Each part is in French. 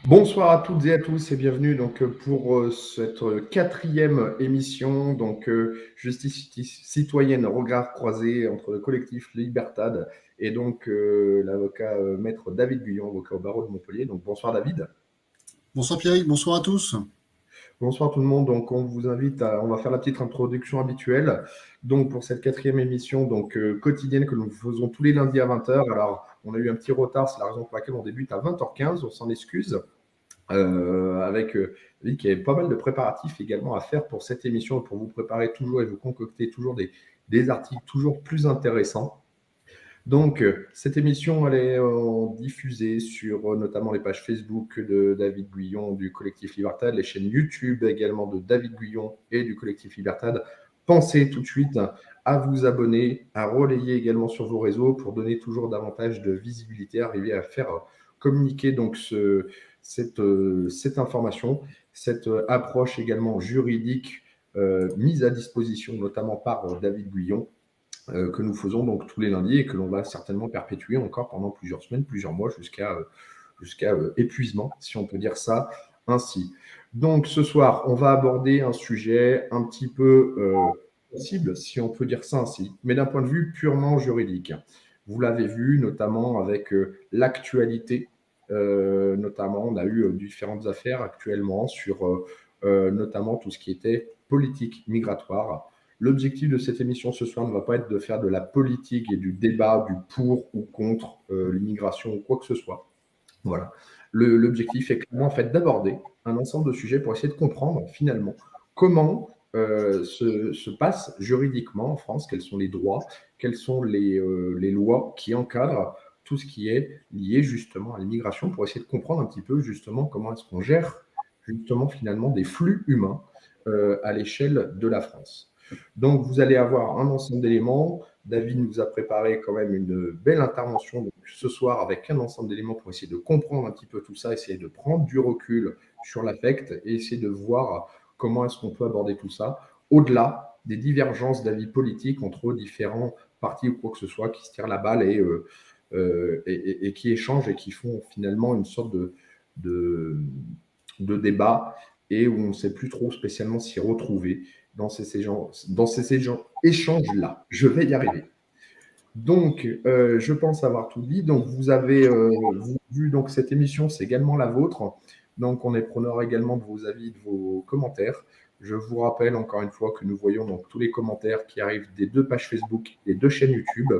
Bonsoir à toutes et à tous et bienvenue pour cette quatrième émission Justice citoyenne, regard croisé entre le collectif Libertad et l'avocat maître David Guyon, avocat au barreau de Montpellier. Donc bonsoir David. Bonsoir Pierrick, bonsoir à tous. Bonsoir tout le monde. On va faire la petite introduction habituelle. Donc pour cette quatrième émission quotidienne que nous faisons tous les lundis à 20h. Alors on a eu un petit retard, c'est la raison pour laquelle on débute à 20h15, on s'en excuse. Avec lui qui avait pas mal de préparatifs également à faire pour cette émission pour vous préparer toujours et vous concocter toujours des articles toujours plus intéressants. Donc, cette émission, elle est diffusée sur notamment les pages Facebook de David Guyon du collectif Libertad, les chaînes YouTube également de David Guyon et du collectif Libertad. Pensez tout de suite à vous abonner, à relayer également sur vos réseaux pour donner toujours davantage de visibilité, arriver à faire communiquer cette information, cette approche également juridique mise à disposition notamment par David Guyon, que nous faisons donc tous les lundis et que l'on va certainement perpétuer encore pendant plusieurs semaines, plusieurs mois, jusqu'à épuisement, si on peut dire ça ainsi. Donc ce soir, on va aborder un sujet un petit peu sensible, si on peut dire ça ainsi, mais d'un point de vue purement juridique. Vous l'avez vu, notamment avec l'actualité. Notamment, on a eu différentes affaires actuellement sur notamment tout ce qui était politique migratoire. L'objectif de cette émission ce soir ne va pas être de faire de la politique et du débat du pour ou contre l'immigration ou quoi que ce soit. Voilà. L'objectif est clairement en fait d'aborder un ensemble de sujets pour essayer de comprendre finalement comment se passe juridiquement en France, quels sont les droits, quelles sont les lois qui encadrent tout ce qui est lié justement à l'immigration pour essayer de comprendre un petit peu justement comment est-ce qu'on gère justement finalement des flux humains à l'échelle de la France. Donc, vous allez avoir un ensemble d'éléments. David nous a préparé quand même une belle intervention ce soir avec un ensemble d'éléments pour essayer de comprendre un petit peu tout ça, essayer de prendre du recul sur l'affect et essayer de voir comment est-ce qu'on peut aborder tout ça au-delà des divergences d'avis politiques entre différents partis ou quoi que ce soit qui se tirent la balle et qui échangent et qui font finalement une sorte de débat et où on ne sait plus trop spécialement s'y retrouver dans ces échanges-là. Je vais y arriver. Donc, je pense avoir tout dit. Donc, vous avez vu donc, cette émission, c'est également la vôtre. Donc, on est preneur également de vos avis, de vos commentaires. Je vous rappelle encore une fois que nous voyons donc tous les commentaires qui arrivent des deux pages Facebook et deux chaînes YouTube.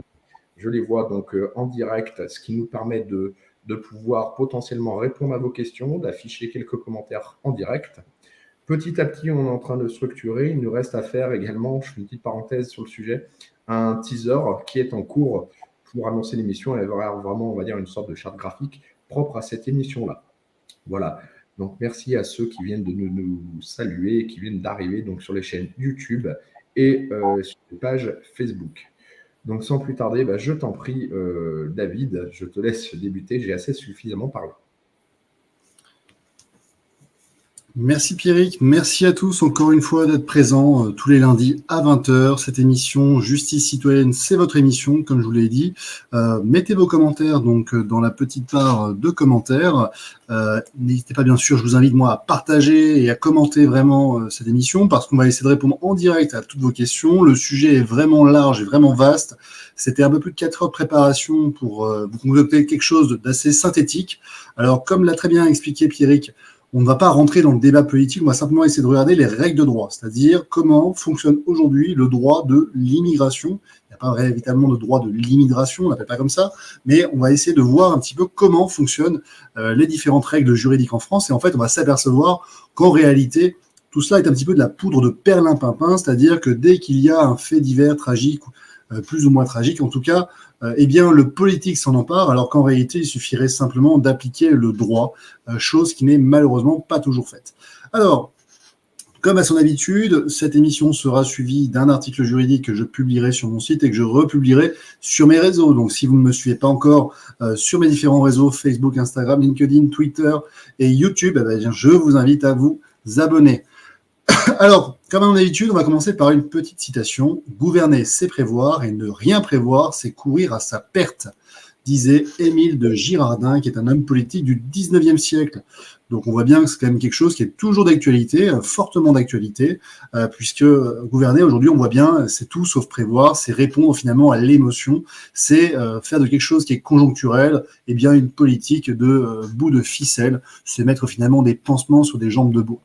Je les vois donc en direct, ce qui nous permet de pouvoir potentiellement répondre à vos questions, d'afficher quelques commentaires en direct. Petit à petit, on est en train de structurer. Il nous reste à faire également, je fais une petite parenthèse sur le sujet, un teaser qui est en cours pour annoncer l'émission. Elle va avoir vraiment, on va dire, une sorte de charte graphique propre à cette émission-là. Voilà. Donc, merci à ceux qui viennent de nous saluer et qui viennent d'arriver donc, sur les chaînes YouTube et sur les pages Facebook. Donc, sans plus tarder, je t'en prie, David, je te laisse débuter. J'ai assez suffisamment parlé. Merci Pierrick, merci à tous encore une fois d'être présents tous les lundis à 20h. Cette émission Justice citoyenne, c'est votre émission, comme je vous l'ai dit. Mettez vos commentaires donc dans la petite barre de commentaires. N'hésitez pas, bien sûr, je vous invite moi à partager et à commenter vraiment cette émission parce qu'on va essayer de répondre en direct à toutes vos questions. Le sujet est vraiment large et vraiment vaste. C'était un peu plus de 4 heures de préparation pour vous concocter quelque chose d'assez synthétique. Alors, comme l'a très bien expliqué Pierrick, on ne va pas rentrer dans le débat politique, on va simplement essayer de regarder les règles de droit, c'est-à-dire comment fonctionne aujourd'hui le droit de l'immigration. Il n'y a pas véritablement de droit de l'immigration, on l'appelle pas comme ça, mais on va essayer de voir un petit peu comment fonctionnent les différentes règles juridiques en France. Et en fait, on va s'apercevoir qu'en réalité, tout cela est un petit peu de la poudre de perlimpinpin, c'est-à-dire que dès qu'il y a un fait divers tragique, plus ou moins tragique en tout cas, eh bien le politique s'en empare, alors qu'en réalité, il suffirait simplement d'appliquer le droit, chose qui n'est malheureusement pas toujours faite. Alors, comme à son habitude, cette émission sera suivie d'un article juridique que je publierai sur mon site et que je republierai sur mes réseaux. Donc, si vous ne me suivez pas encore sur mes différents réseaux, Facebook, Instagram, LinkedIn, Twitter et YouTube, eh bien, je vous invite à vous abonner. Alors, comme à mon habitude, on va commencer par une petite citation. Gouverner, c'est prévoir, et ne rien prévoir, c'est courir à sa perte. disait Émile de Girardin, qui est un homme politique du 19e siècle. Donc on voit bien que c'est quand même quelque chose qui est toujours d'actualité, fortement d'actualité, puisque gouverner aujourd'hui, on voit bien, c'est tout sauf prévoir, c'est répondre finalement à l'émotion, c'est faire de quelque chose qui est conjoncturel, eh bien une politique de bout de ficelle, c'est mettre finalement des pansements sur des jambes de bois.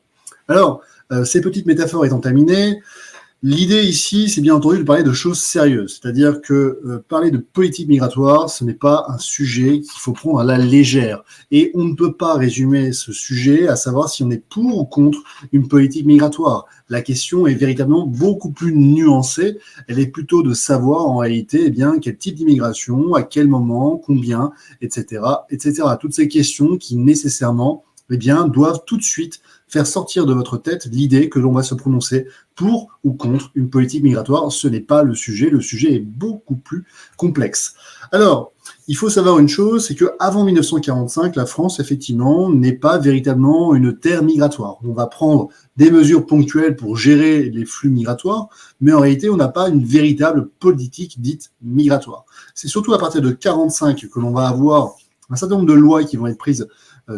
Alors, ces petites métaphores étant terminées, l'idée ici, c'est bien entendu de parler de choses sérieuses, c'est-à-dire que parler de politique migratoire, ce n'est pas un sujet qu'il faut prendre à la légère. Et on ne peut pas résumer ce sujet à savoir si on est pour ou contre une politique migratoire. La question est véritablement beaucoup plus nuancée. Elle est plutôt de savoir en réalité eh bien, quel type d'immigration, à quel moment, combien, etc., etc. Toutes ces questions qui nécessairement eh bien, doivent tout de suite faire sortir de votre tête l'idée que l'on va se prononcer pour ou contre une politique migratoire. Ce n'est pas le sujet est beaucoup plus complexe. Alors, il faut savoir une chose, c'est qu'avant 1945, la France, effectivement, n'est pas véritablement une terre migratoire. On va prendre des mesures ponctuelles pour gérer les flux migratoires, mais en réalité, on n'a pas une véritable politique dite migratoire. C'est surtout à partir de 1945 que l'on va avoir un certain nombre de lois qui vont être prises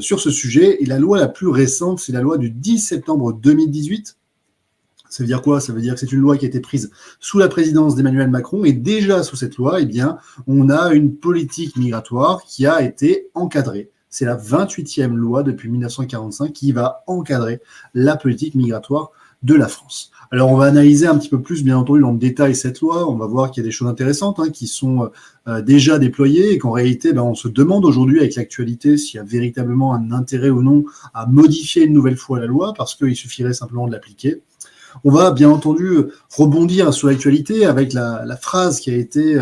sur ce sujet. Et la loi la plus récente, c'est la loi du 10 septembre 2018. Ça veut dire quoi? Ça veut dire que c'est une loi qui a été prise sous la présidence d'Emmanuel Macron. Et déjà sous cette loi, eh bien, on a une politique migratoire qui a été encadrée. C'est la 28e loi depuis 1945 qui va encadrer la politique migratoire de la France. Alors, on va analyser un petit peu plus, bien entendu, dans le détail cette loi. On va voir qu'il y a des choses intéressantes qui sont déjà déployées et qu'en réalité, on se demande aujourd'hui avec l'actualité s'il y a véritablement un intérêt ou non à modifier une nouvelle fois la loi parce qu'il suffirait simplement de l'appliquer. On va bien entendu rebondir sur l'actualité avec la phrase qui a été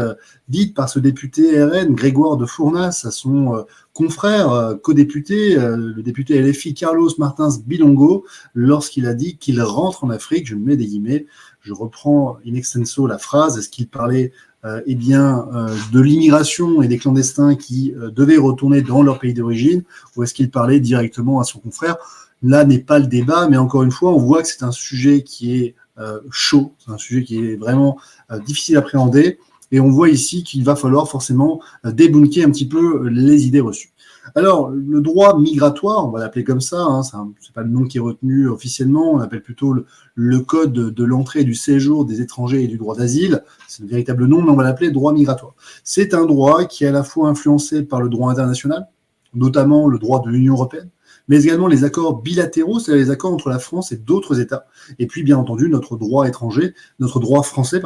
dite par ce député RN, Grégoire de Fournas, à son confrère, co-député, le député LFI Carlos Martins Bilongo, lorsqu'il a dit qu'il rentre en Afrique, je me mets des guillemets, je reprends in extenso la phrase, est-ce qu'il parlait de l'immigration et des clandestins qui devaient retourner dans leur pays d'origine, ou est-ce qu'il parlait directement à son confrère? Là n'est pas le débat, mais encore une fois, on voit que c'est un sujet qui est chaud, c'est un sujet qui est vraiment difficile à appréhender, et on voit ici qu'il va falloir forcément débunker un petit peu les idées reçues. Alors, le droit migratoire, on va l'appeler comme ça, c'est pas le nom qui est retenu officiellement, on l'appelle plutôt le code de l'entrée et du séjour des étrangers et du droit d'asile, c'est le véritable nom, mais on va l'appeler droit migratoire. C'est un droit qui est à la fois influencé par le droit international, notamment le droit de l'Union européenne, mais également les accords bilatéraux, c'est-à-dire les accords entre la France et d'autres États. Et puis, bien entendu, notre droit français,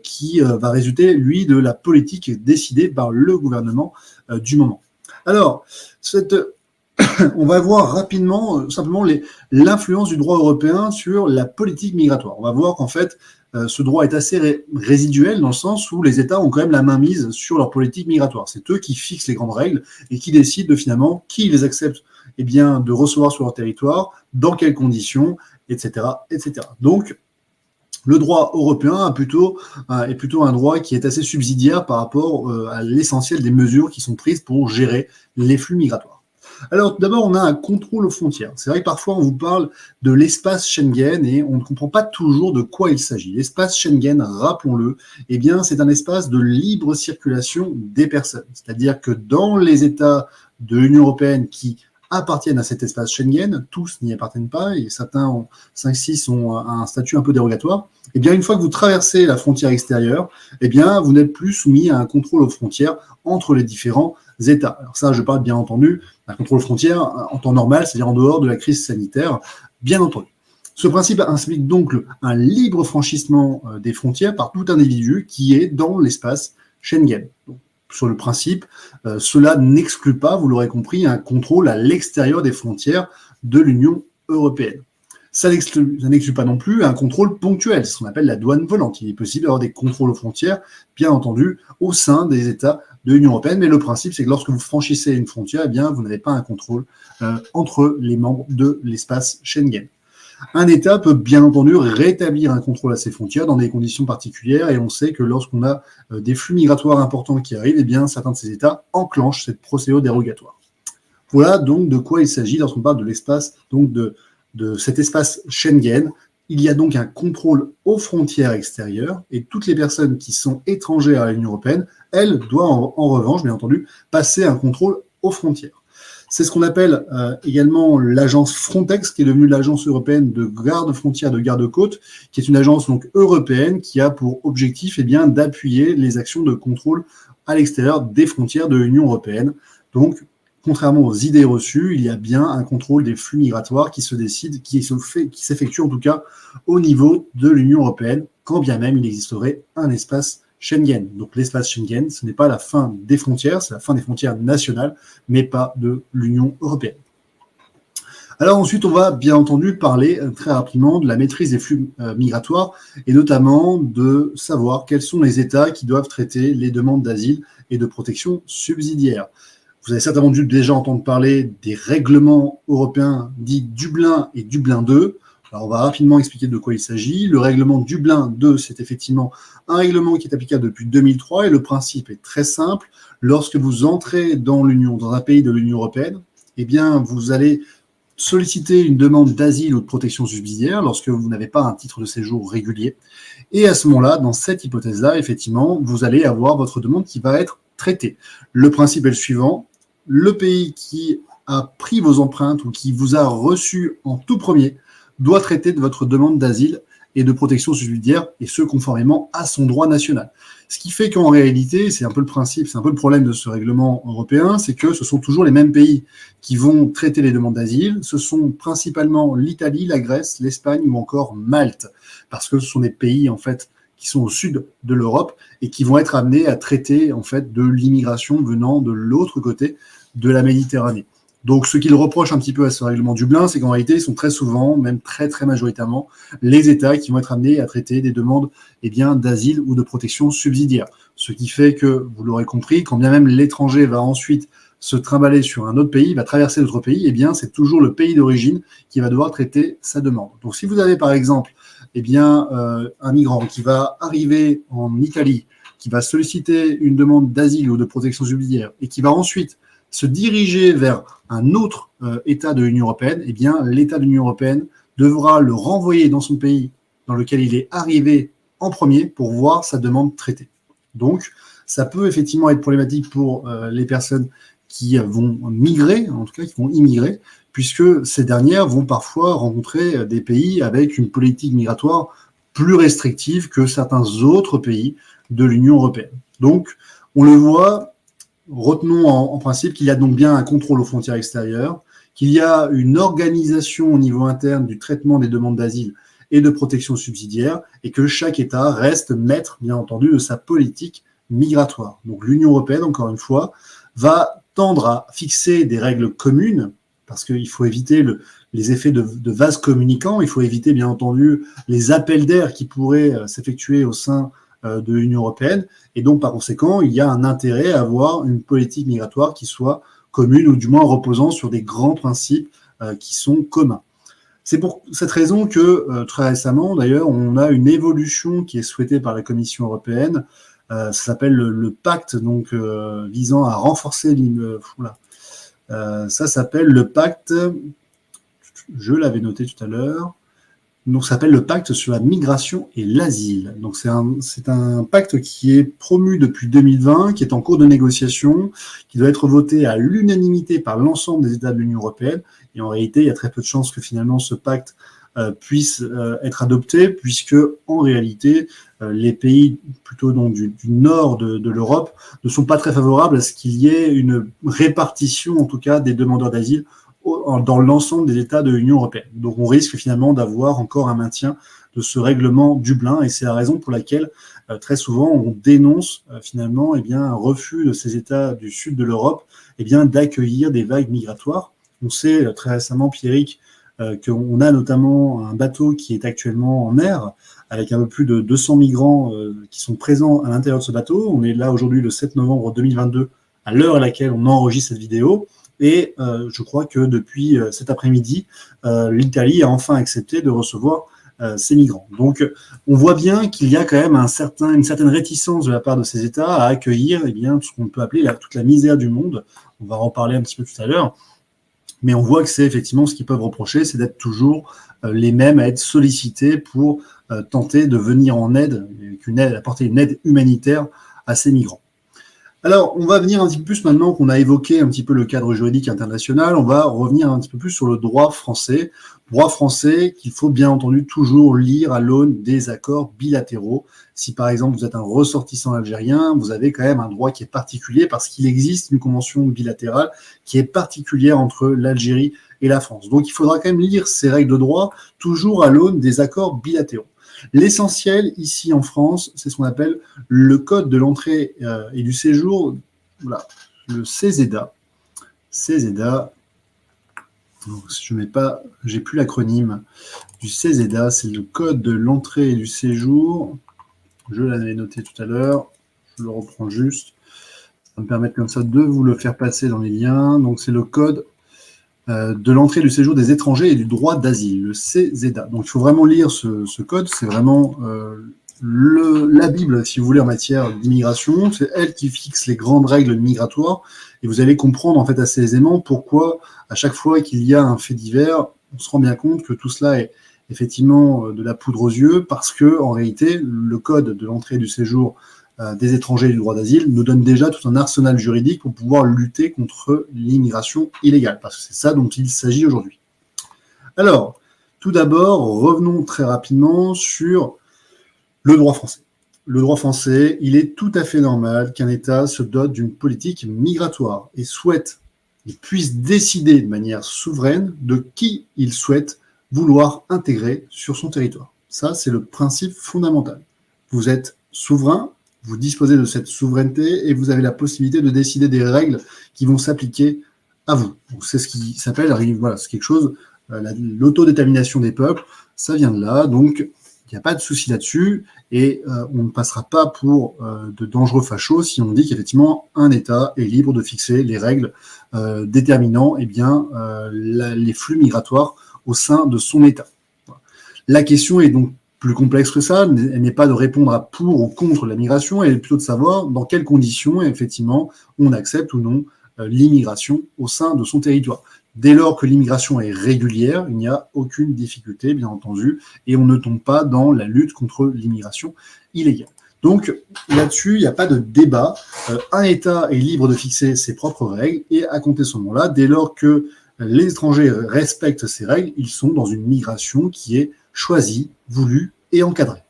qui va résulter, lui, de la politique décidée par le gouvernement du moment. Alors, on va voir rapidement, simplement, l'influence du droit européen sur la politique migratoire. On va voir qu'en fait, ce droit est assez résiduel dans le sens où les États ont quand même la main mise sur leur politique migratoire. C'est eux qui fixent les grandes règles et qui décident de finalement qui les accepte de recevoir sur leur territoire, dans quelles conditions, etc., etc. Donc, le droit européen est plutôt un droit qui est assez subsidiaire par rapport à l'essentiel des mesures qui sont prises pour gérer les flux migratoires. Alors, tout d'abord, on a un contrôle aux frontières. C'est vrai que parfois, on vous parle de l'espace Schengen et on ne comprend pas toujours de quoi il s'agit. L'espace Schengen, rappelons-le, eh bien, c'est un espace de libre circulation des personnes. C'est-à-dire que dans les États de l'Union européenne qui appartiennent à cet espace Schengen, tous n'y appartiennent pas, et certains, 5-6, ont un statut un peu dérogatoire, eh bien, une fois que vous traversez la frontière extérieure, eh bien, vous n'êtes plus soumis à un contrôle aux frontières entre les différents États. Alors ça, je parle bien entendu d'un contrôle aux frontières en temps normal, c'est-à-dire en dehors de la crise sanitaire, bien entendu. Ce principe implique donc un libre franchissement des frontières par tout individu qui est dans l'espace Schengen. Donc, sur le principe, cela n'exclut pas, vous l'aurez compris, un contrôle à l'extérieur des frontières de l'Union européenne. Ça n'exclut pas non plus un contrôle ponctuel, c'est ce qu'on appelle la douane volante. Il est possible d'avoir des contrôles aux frontières, bien entendu, au sein des États de l'Union européenne, mais le principe, c'est que lorsque vous franchissez une frontière, eh bien, vous n'avez pas un contrôle entre les membres de l'espace Schengen. Un État peut bien entendu rétablir un contrôle à ses frontières dans des conditions particulières et on sait que lorsqu'on a des flux migratoires importants qui arrivent, eh bien, certains de ces États enclenchent cette procédure dérogatoire. Voilà donc de quoi il s'agit lorsqu'on parle de l'espace, donc de cet espace Schengen Il y a donc un contrôle aux frontières extérieures et toutes les personnes qui sont étrangères à l'Union européenne, elles doivent en revanche, bien entendu, passer un contrôle aux frontières. C'est ce qu'on appelle également l'agence Frontex, qui est devenue l'agence européenne de garde-frontières, de garde-côtes, qui est une agence donc européenne qui a pour objectif d'appuyer les actions de contrôle à l'extérieur des frontières de l'Union européenne. Donc, contrairement aux idées reçues, il y a bien un contrôle des flux migratoires qui s'effectue en tout cas au niveau de l'Union européenne, quand bien même il existerait un espace Schengen. Donc l'espace Schengen, ce n'est pas la fin des frontières, c'est la fin des frontières nationales, mais pas de l'Union européenne. Alors ensuite, on va bien entendu parler très rapidement de la maîtrise des flux migratoires et notamment de savoir quels sont les États qui doivent traiter les demandes d'asile et de protection subsidiaire. Vous avez certainement dû déjà entendre parler des règlements européens dits Dublin et Dublin 2. Alors on va rapidement expliquer de quoi il s'agit. Le règlement Dublin 2, c'est effectivement un règlement qui est applicable depuis 2003 et le principe est très simple. Lorsque vous entrez dans un pays de l'Union européenne, eh bien vous allez solliciter une demande d'asile ou de protection subsidiaire lorsque vous n'avez pas un titre de séjour régulier. Et à ce moment-là, dans cette hypothèse-là, effectivement, vous allez avoir votre demande qui va être traitée. Le principe est le suivant. Le pays qui a pris vos empreintes ou qui vous a reçu en tout premier doit traiter de votre demande d'asile et de protection subsidiaire, et ce, conformément à son droit national. Ce qui fait qu'en réalité, c'est un peu le principe, c'est un peu le problème de ce règlement européen, c'est que ce sont toujours les mêmes pays qui vont traiter les demandes d'asile. Ce sont principalement l'Italie, la Grèce, l'Espagne ou encore Malte, parce que ce sont des pays, en fait, qui sont au sud de l'Europe et qui vont être amenés à traiter, en fait, de l'immigration venant de l'autre côté de la Méditerranée. Donc, ce qu'ils reprochent un petit peu à ce règlement Dublin, c'est qu'en réalité, ils sont très souvent, même très, très majoritairement, les États qui vont être amenés à traiter des demandes d'asile ou de protection subsidiaire. Ce qui fait que, vous l'aurez compris, quand bien même l'étranger va ensuite se trimballer sur un autre pays, va traverser d'autres pays, c'est toujours le pays d'origine qui va devoir traiter sa demande. Donc, si vous avez, par exemple, un migrant qui va arriver en Italie, qui va solliciter une demande d'asile ou de protection subsidiaire et qui va ensuite se diriger vers un autre État de l'Union européenne, l'État de l'Union européenne devra le renvoyer dans son pays dans lequel il est arrivé en premier pour voir sa demande traitée. Donc, ça peut effectivement être problématique pour les personnes qui vont migrer, en tout cas qui vont immigrer, puisque ces dernières vont parfois rencontrer des pays avec une politique migratoire plus restrictive que certains autres pays de l'Union européenne. Donc, on le voit, retenons en principe qu'il y a donc bien un contrôle aux frontières extérieures, qu'il y a une organisation au niveau interne du traitement des demandes d'asile et de protection subsidiaire, et que chaque État reste maître, bien entendu, de sa politique migratoire. Donc l'Union européenne, encore une fois, va tendre à fixer des règles communes, parce qu'il faut éviter les effets de vases communicants, il faut éviter, bien entendu, les appels d'air qui pourraient s'effectuer au sein de l'Union européenne, et donc par conséquent, il y a un intérêt à avoir une politique migratoire qui soit commune, ou du moins reposant sur des grands principes qui sont communs. C'est pour cette raison que très récemment, d'ailleurs, on a une évolution qui est souhaitée par la Commission européenne. Ça s'appelle le pacte, donc visant à renforcer ça s'appelle le pacte, je l'avais noté tout à l'heure, donc ça s'appelle le pacte sur la migration et l'asile. Donc c'est un pacte qui est promu depuis 2020, qui est en cours de négociation, qui doit être voté à l'unanimité par l'ensemble des États de l'Union européenne. Et en réalité, il y a très peu de chances que finalement ce pacte puisse être adopté, puisque en réalité, les pays plutôt du nord de l'Europe ne sont pas très favorables à ce qu'il y ait une répartition, en tout cas, des demandeurs d'asile dans l'ensemble des États de l'Union européenne. Donc on risque finalement d'avoir encore un maintien de ce règlement Dublin, et c'est la raison pour laquelle très souvent on dénonce finalement un refus de ces États du sud de l'Europe d'accueillir des vagues migratoires. On sait très récemment, Pierrick, qu'on a notamment un bateau qui est actuellement en mer avec un peu plus de 200 migrants qui sont présents à l'intérieur de ce bateau. On est là aujourd'hui le 7 novembre 2022, à l'heure à laquelle on enregistre cette vidéo. Et je crois que depuis cet après-midi, l'Italie a enfin accepté de recevoir ces migrants. Donc, on voit bien qu'il y a quand même une certaine réticence de la part de ces États à accueillir ce qu'on peut appeler toute la misère du monde. On va en parler un petit peu tout à l'heure. Mais on voit que c'est effectivement ce qu'ils peuvent reprocher, c'est d'être toujours les mêmes à être sollicités pour tenter de venir en aide, apporter une aide humanitaire à ces migrants. Alors, on va venir un petit peu plus maintenant qu'on a évoqué un petit peu le cadre juridique international, on va revenir un petit peu plus sur le droit français. Droit français qu'il faut bien entendu toujours lire à l'aune des accords bilatéraux. Si par exemple vous êtes un ressortissant algérien, vous avez quand même un droit qui est particulier parce qu'il existe une convention bilatérale qui est particulière entre l'Algérie et la France. Donc il faudra quand même lire ces règles de droit toujours à l'aune des accords bilatéraux. L'essentiel ici en France, c'est ce qu'on appelle le code de l'entrée et du séjour, voilà, le CESEDA. CESEDA, je mets pas, j'ai plus l'acronyme du CESEDA, c'est le code de l'entrée et du séjour. Je l'avais noté tout à l'heure, je le reprends juste. Ça va me permettre comme ça de vous le faire passer dans les liens. Donc c'est le code de l'entrée et du séjour des étrangers et du droit d'asile, le CESEDA. Donc il faut vraiment lire ce code, c'est vraiment la Bible, si vous voulez, en matière d'immigration. C'est elle qui fixe les grandes règles migratoires et vous allez comprendre en fait assez aisément pourquoi à chaque fois qu'il y a un fait divers, on se rend bien compte que tout cela est effectivement de la poudre aux yeux parce que en réalité le code de l'entrée et du séjour des étrangers et du droit d'asile nous donne déjà tout un arsenal juridique pour pouvoir lutter contre l'immigration illégale, parce que c'est ça dont il s'agit aujourd'hui. Alors, tout d'abord, revenons très rapidement sur le droit français. Le droit français, il est tout à fait normal qu'un État se dote d'une politique migratoire et souhaite et puisse décider de manière souveraine de qui il souhaite vouloir intégrer sur son territoire. Ça, c'est le principe fondamental. Vous êtes souverain, vous disposez de cette souveraineté et vous avez la possibilité de décider des règles qui vont s'appliquer à vous. Donc, c'est ce qui s'appelle, voilà, c'est quelque chose, l'autodétermination des peuples, ça vient de là, donc il n'y a pas de souci là-dessus et on ne passera pas pour de dangereux fachos si on dit qu'effectivement un État est libre de fixer les règles déterminant les flux migratoires au sein de son État. Voilà. La question est donc plus complexe que ça, elle n'est pas de répondre à pour ou contre la migration, elle est plutôt de savoir dans quelles conditions, effectivement, on accepte ou non l'immigration au sein de son territoire. Dès lors que l'immigration est régulière, il n'y a aucune difficulté, bien entendu, et on ne tombe pas dans la lutte contre l'immigration illégale. Donc là-dessus, il n'y a pas de débat. Un État est libre de fixer ses propres règles, et à compter ce moment-là, dès lors que les étrangers respectent ces règles, ils sont dans une migration qui est choisie, voulue et encadrée.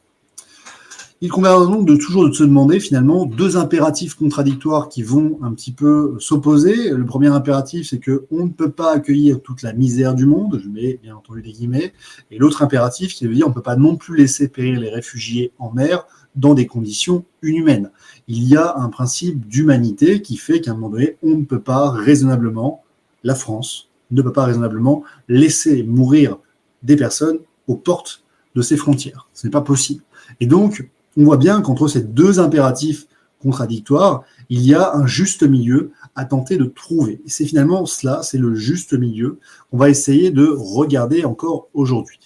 Il convient donc toujours de se demander finalement deux impératifs contradictoires qui vont un petit peu s'opposer. Le premier impératif, c'est qu'on ne peut pas accueillir toute la misère du monde, je mets bien entendu des guillemets, et l'autre impératif qui veut dire on ne peut pas non plus laisser périr les réfugiés en mer dans des conditions inhumaines. Il y a un principe d'humanité qui fait qu'à un moment donné, on ne peut pas raisonnablement, la France ne peut pas raisonnablement laisser mourir des personnes aux portes de ses frontières. Ce n'est pas possible. Et donc, on voit bien qu'entre ces deux impératifs contradictoires, il y a un juste milieu à tenter de trouver. Et c'est finalement cela, c'est le juste milieu qu'on va essayer de regarder encore aujourd'hui.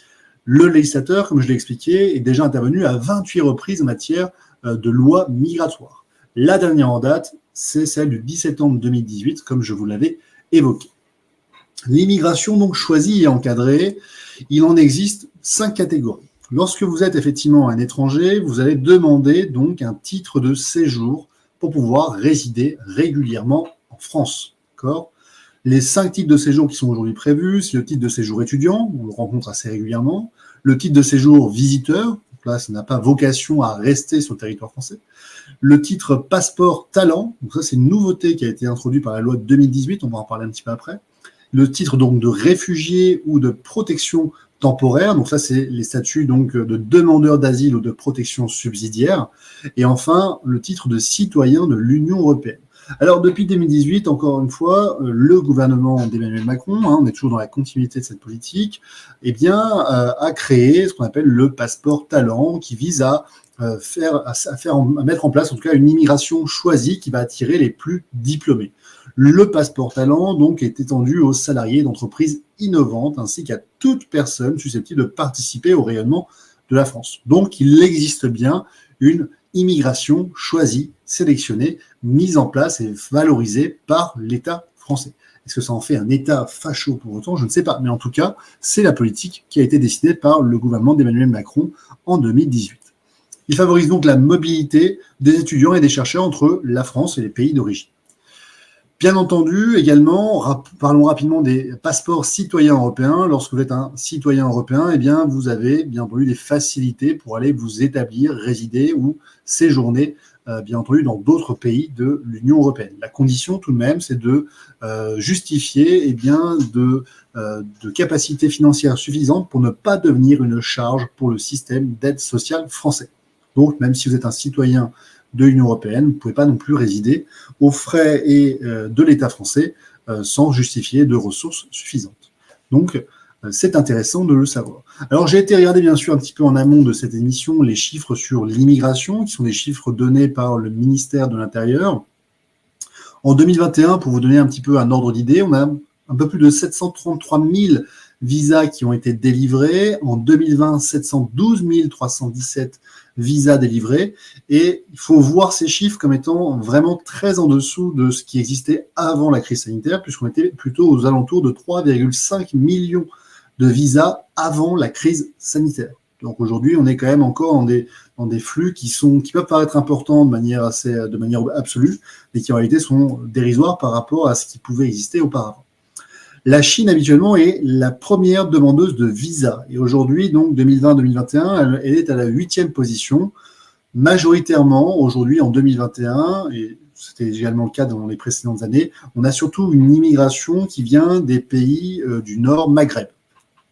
Le législateur, comme je l'ai expliqué, est déjà intervenu à 28 reprises en matière de loi migratoire. La dernière en date, c'est celle du 10 septembre 2018, comme je vous l'avais évoqué. L'immigration donc choisie et encadrée, il en existe 5 catégories. Lorsque vous êtes effectivement un étranger, vous allez demander donc un titre de séjour pour pouvoir résider régulièrement en France. D'accord ? Les 5 titres de séjour qui sont aujourd'hui prévus, c'est le titre de séjour étudiant, on le rencontre assez régulièrement, le titre de séjour visiteur, donc là ça n'a pas vocation à rester sur le territoire français, le titre passeport talent, donc ça c'est une nouveauté qui a été introduite par la loi de 2018, on va en parler un petit peu après, le titre donc de réfugié ou de protection temporaire, donc ça c'est les statuts donc de demandeur d'asile ou de protection subsidiaire, et enfin le titre de citoyen de l'Union européenne. Alors depuis 2018, encore une fois, le gouvernement d'Emmanuel Macron, on est toujours dans la continuité de cette politique, eh bien a créé ce qu'on appelle le passeport talent, qui vise à mettre en place en tout cas une immigration choisie qui va attirer les plus diplômés. Le passeport talent donc est étendu aux salariés d'entreprises innovantes ainsi qu'à toute personne susceptible de participer au rayonnement de la France. Donc il existe bien une immigration choisie, sélectionnée, mise en place et valorisée par l'État français. français. Est-ce que ça en fait un État facho pour autant? Je ne sais pas. Mais en tout cas, c'est la politique qui a été décidée par le gouvernement d'Emmanuel Macron en 2018. Il favorise donc la mobilité des étudiants et des chercheurs entre la France et les pays d'origine. Bien entendu, également, parlons rapidement des passeports citoyens européens. Lorsque vous êtes un citoyen européen, eh bien, vous avez bien entendu des facilités pour aller vous établir, résider ou séjourner, bien entendu, dans d'autres pays de l'Union européenne. La condition, tout de même, c'est de justifier eh bien, de capacités financières suffisantes pour ne pas devenir une charge pour le système d'aide sociale français. Donc, même si vous êtes un citoyen de l'Union européenne, vous ne pouvez pas non plus résider aux frais de l'État français sans justifier de ressources suffisantes. Donc, c'est intéressant de le savoir. Alors, j'ai été regarder, bien sûr, un petit peu en amont de cette émission, les chiffres sur l'immigration, qui sont des chiffres donnés par le ministère de l'Intérieur. En 2021, pour vous donner un petit peu un ordre d'idée, on a un peu plus de 733 000 visas qui ont été délivrés. En 2020, 712 317 visas délivrés. Et il faut voir ces chiffres comme étant vraiment très en dessous de ce qui existait avant la crise sanitaire, puisqu'on était plutôt aux alentours de 3,5 millions de visas avant la crise sanitaire. Donc aujourd'hui, on est quand même encore dans des flux qui peuvent paraître importants de manière absolue, mais qui en réalité sont dérisoires par rapport à ce qui pouvait exister auparavant. La Chine, habituellement, est la première demandeuse de visa. Et aujourd'hui, donc 2020-2021, elle est à la 8e position. Majoritairement, aujourd'hui, en 2021, et c'était également le cas dans les précédentes années, on a surtout une immigration qui vient des pays du Nord Maghreb.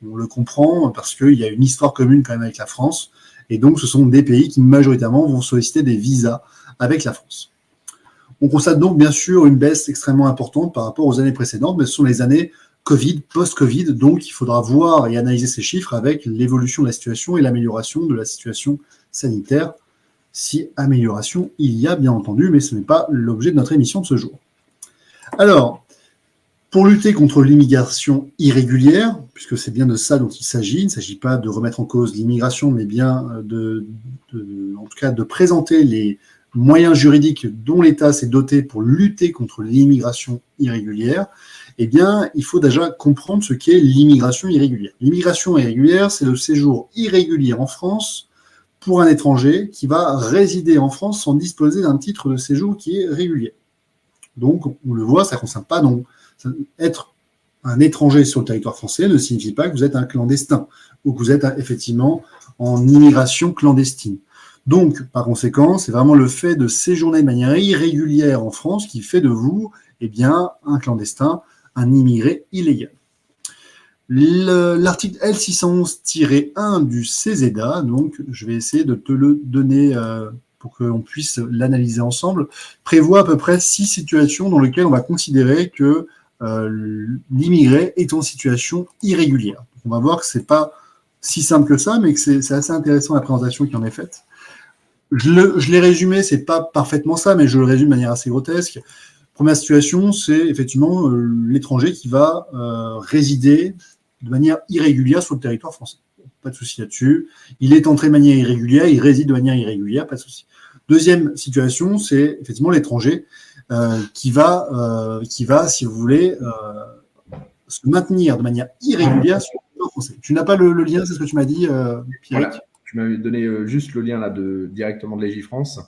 On le comprend parce qu'il y a une histoire commune quand même avec la France. Et donc, ce sont des pays qui, majoritairement, vont solliciter des visas avec la France. On constate donc bien sûr une baisse extrêmement importante par rapport aux années précédentes, mais ce sont les années Covid, post-Covid, donc il faudra voir et analyser ces chiffres avec l'évolution de la situation et l'amélioration de la situation sanitaire, si amélioration il y a bien entendu, mais ce n'est pas l'objet de notre émission de ce jour. Alors, pour lutter contre l'immigration irrégulière, puisque c'est bien de ça dont il ne s'agit pas de remettre en cause l'immigration, mais bien en tout cas de présenter les moyens juridiques dont l'État s'est doté pour lutter contre l'immigration irrégulière, eh bien, il faut déjà comprendre ce qu'est l'immigration irrégulière. L'immigration irrégulière, c'est le séjour irrégulier en France pour un étranger qui va résider en France sans disposer d'un titre de séjour qui est régulier. Donc, on le voit, ça ne concerne pas donc être un étranger sur le territoire français ne signifie pas que vous êtes un clandestin ou que vous êtes effectivement en immigration clandestine. Donc, par conséquent, c'est vraiment le fait de séjourner de manière irrégulière en France qui fait de vous, eh bien, un clandestin, un immigré illégal. L'article L611-1 du CESEDA, donc je vais essayer de te le donner pour qu'on puisse l'analyser ensemble, prévoit à peu près 6 situations dans lesquelles on va considérer que l'immigré est en situation irrégulière. Donc, on va voir que ce n'est pas si simple que ça, mais que c'est assez intéressant la présentation qui en est faite. Je l'ai résumé, c'est pas parfaitement ça, mais je le résume de manière assez grotesque. Première situation, c'est effectivement l'étranger qui va résider de manière irrégulière sur le territoire français. Pas de souci là-dessus. Il est entré de manière irrégulière, il réside de manière irrégulière, pas de souci. Deuxième situation, c'est effectivement l'étranger qui va, si vous voulez, se maintenir de manière irrégulière sur le territoire français. Tu n'as pas le lien, c'est ce que tu m'as dit, Pierre. Voilà. Tu m'avais donné juste le lien là directement de Légifrance.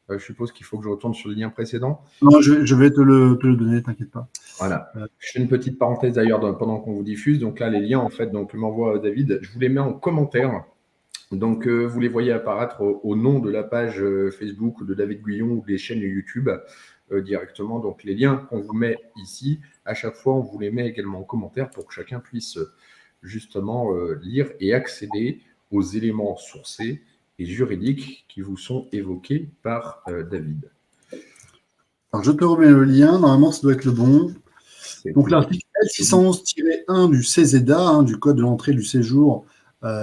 Je suppose qu'il faut que je retourne sur le lien précédent. Non, je vais te le donner, t'inquiète pas. Voilà. Je fais une petite parenthèse d'ailleurs pendant qu'on vous diffuse. Donc là, les liens, en fait, donc m'envoie David. Je vous les mets en commentaire. Donc, vous les voyez apparaître au nom de la page Facebook de David Guillon ou des chaînes YouTube directement. Donc, les liens qu'on vous met ici, à chaque fois, on vous les met également en commentaire pour que chacun puisse justement lire et accéder aux éléments sourcés et juridiques qui vous sont évoqués par David. Alors, je te remets le lien. Normalement, ça doit être le bon. Donc, l'article L611-1 du CESEDA, du Code de l'entrée et du séjour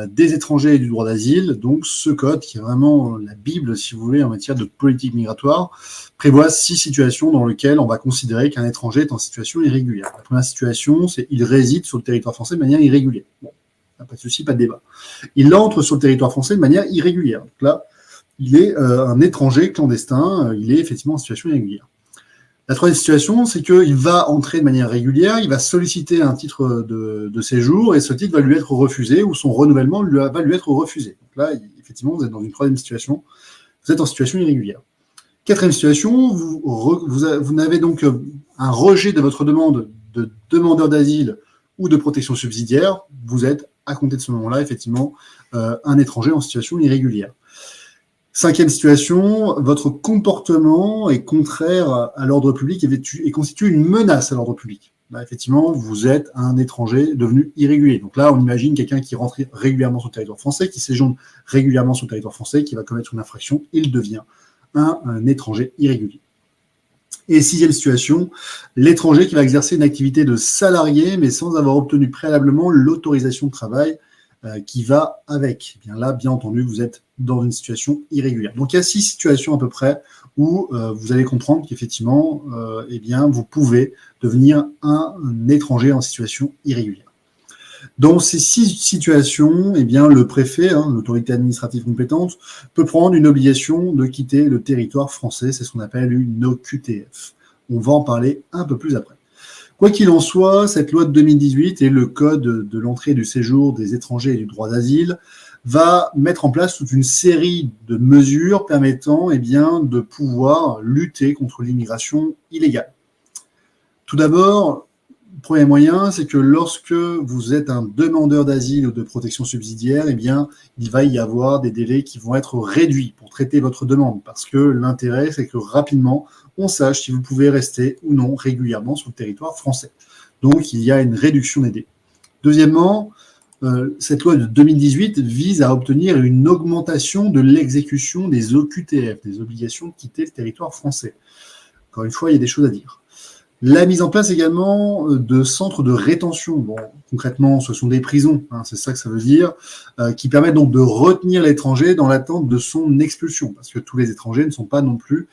des étrangers et du droit d'asile, donc ce code qui est vraiment la Bible, si vous voulez, en matière de politique migratoire, prévoit 6 situations dans lesquelles on va considérer qu'un étranger est en situation irrégulière. La première situation, c'est qu'il réside sur le territoire français de manière irrégulière. Bon, pas de souci, pas de débat. Il entre sur le territoire français de manière irrégulière. Donc là, il est un étranger clandestin, il est effectivement en situation irrégulière. La troisième situation, c'est qu'il va entrer de manière régulière, il va solliciter un titre de séjour et ce titre va lui être refusé ou son renouvellement va lui être refusé. Donc là, effectivement, vous êtes dans une troisième situation, vous êtes en situation irrégulière. Quatrième situation, vous n'avez donc un rejet de votre demande de demandeur d'asile ou de protection subsidiaire, vous êtes, à compter de ce moment-là, effectivement, un étranger en situation irrégulière. Cinquième situation, votre comportement est contraire à l'ordre public et constitue une menace à l'ordre public. Là, effectivement, vous êtes un étranger devenu irrégulier. Donc là, on imagine quelqu'un qui rentre régulièrement sur le territoire français, qui séjourne régulièrement sur le territoire français, qui va commettre une infraction, il devient un étranger irrégulier. Et sixième situation, l'étranger qui va exercer une activité de salarié, mais sans avoir obtenu préalablement l'autorisation de travail qui va avec. Et bien là, bien entendu, vous êtes dans une situation irrégulière. Donc il y a 6 situations à peu près où vous allez comprendre qu'effectivement, eh bien, vous pouvez devenir un étranger en situation irrégulière. Dans ces 6 situations, eh bien, le préfet, l'autorité administrative compétente, peut prendre une obligation de quitter le territoire français. C'est ce qu'on appelle une OQTF. On va en parler un peu plus après. Quoi qu'il en soit, cette loi de 2018 et le code de l'entrée et du séjour des étrangers et du droit d'asile va mettre en place toute une série de mesures permettant eh bien, de pouvoir lutter contre l'immigration illégale. Tout d'abord, le premier moyen, c'est que lorsque vous êtes un demandeur d'asile ou de protection subsidiaire, eh bien, il va y avoir des délais qui vont être réduits pour traiter votre demande, parce que l'intérêt, c'est que rapidement, on sache si vous pouvez rester ou non régulièrement sur le territoire français. Donc, il y a une réduction des délais. Deuxièmement, cette loi de 2018 vise à obtenir une augmentation de l'exécution des OQTF, des obligations de quitter le territoire français. Encore une fois, il y a des choses à dire. La mise en place également de centres de rétention. Bon, concrètement, ce sont des prisons, c'est ça que ça veut dire, qui permettent donc de retenir l'étranger dans l'attente de son expulsion, parce que tous les étrangers ne sont pas non plus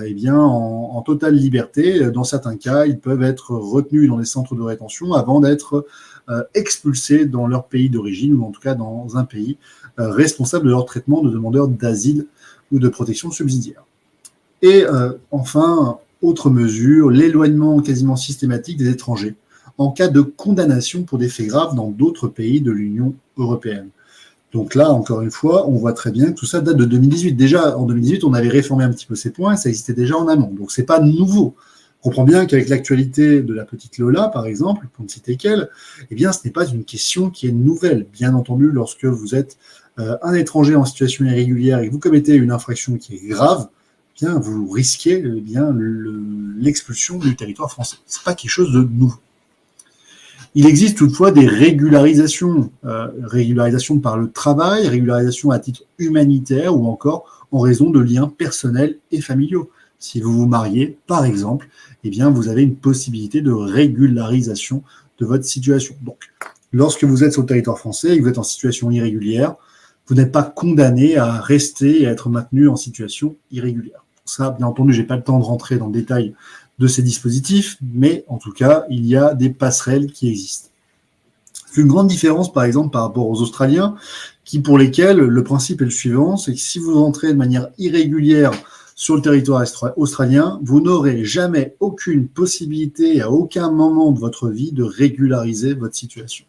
eh bien, en totale liberté. Dans certains cas, ils peuvent être retenus dans les centres de rétention avant d'être expulsés dans leur pays d'origine, ou en tout cas dans un pays responsable de leur traitement de demandeurs d'asile ou de protection subsidiaire. Et enfin, autre mesure, l'éloignement quasiment systématique des étrangers en cas de condamnation pour des faits graves dans d'autres pays de l'Union européenne. Donc là, encore une fois, on voit très bien que tout ça date de 2018. Déjà, en 2018, on avait réformé un petit peu ces points, ça existait déjà en amont. Donc c'est pas nouveau. On comprend bien qu'avec l'actualité de la petite Lola, par exemple, pour ne citer qu'elle, eh bien, ce n'est pas une question qui est nouvelle. Bien entendu, lorsque vous êtes un étranger en situation irrégulière et que vous commettez une infraction qui est grave, eh bien, vous risquez eh bien, l'expulsion du territoire français. Ce n'est pas quelque chose de nouveau. Il existe toutefois des régularisations, régularisation par le travail, régularisation à titre humanitaire ou encore en raison de liens personnels et familiaux. Si vous vous mariez, par exemple, eh bien, vous avez une possibilité de régularisation de votre situation. Donc, lorsque vous êtes sur le territoire français et que vous êtes en situation irrégulière, vous n'êtes pas condamné à rester et à être maintenu en situation irrégulière. Ça, bien entendu, je n'ai pas le temps de rentrer dans le détail de ces dispositifs, mais en tout cas, il y a des passerelles qui existent. C'est une grande différence, par exemple, par rapport aux Australiens, pour lesquels le principe est le suivant, c'est que si vous entrez de manière irrégulière sur le territoire australien, vous n'aurez jamais aucune possibilité à aucun moment de votre vie de régulariser votre situation.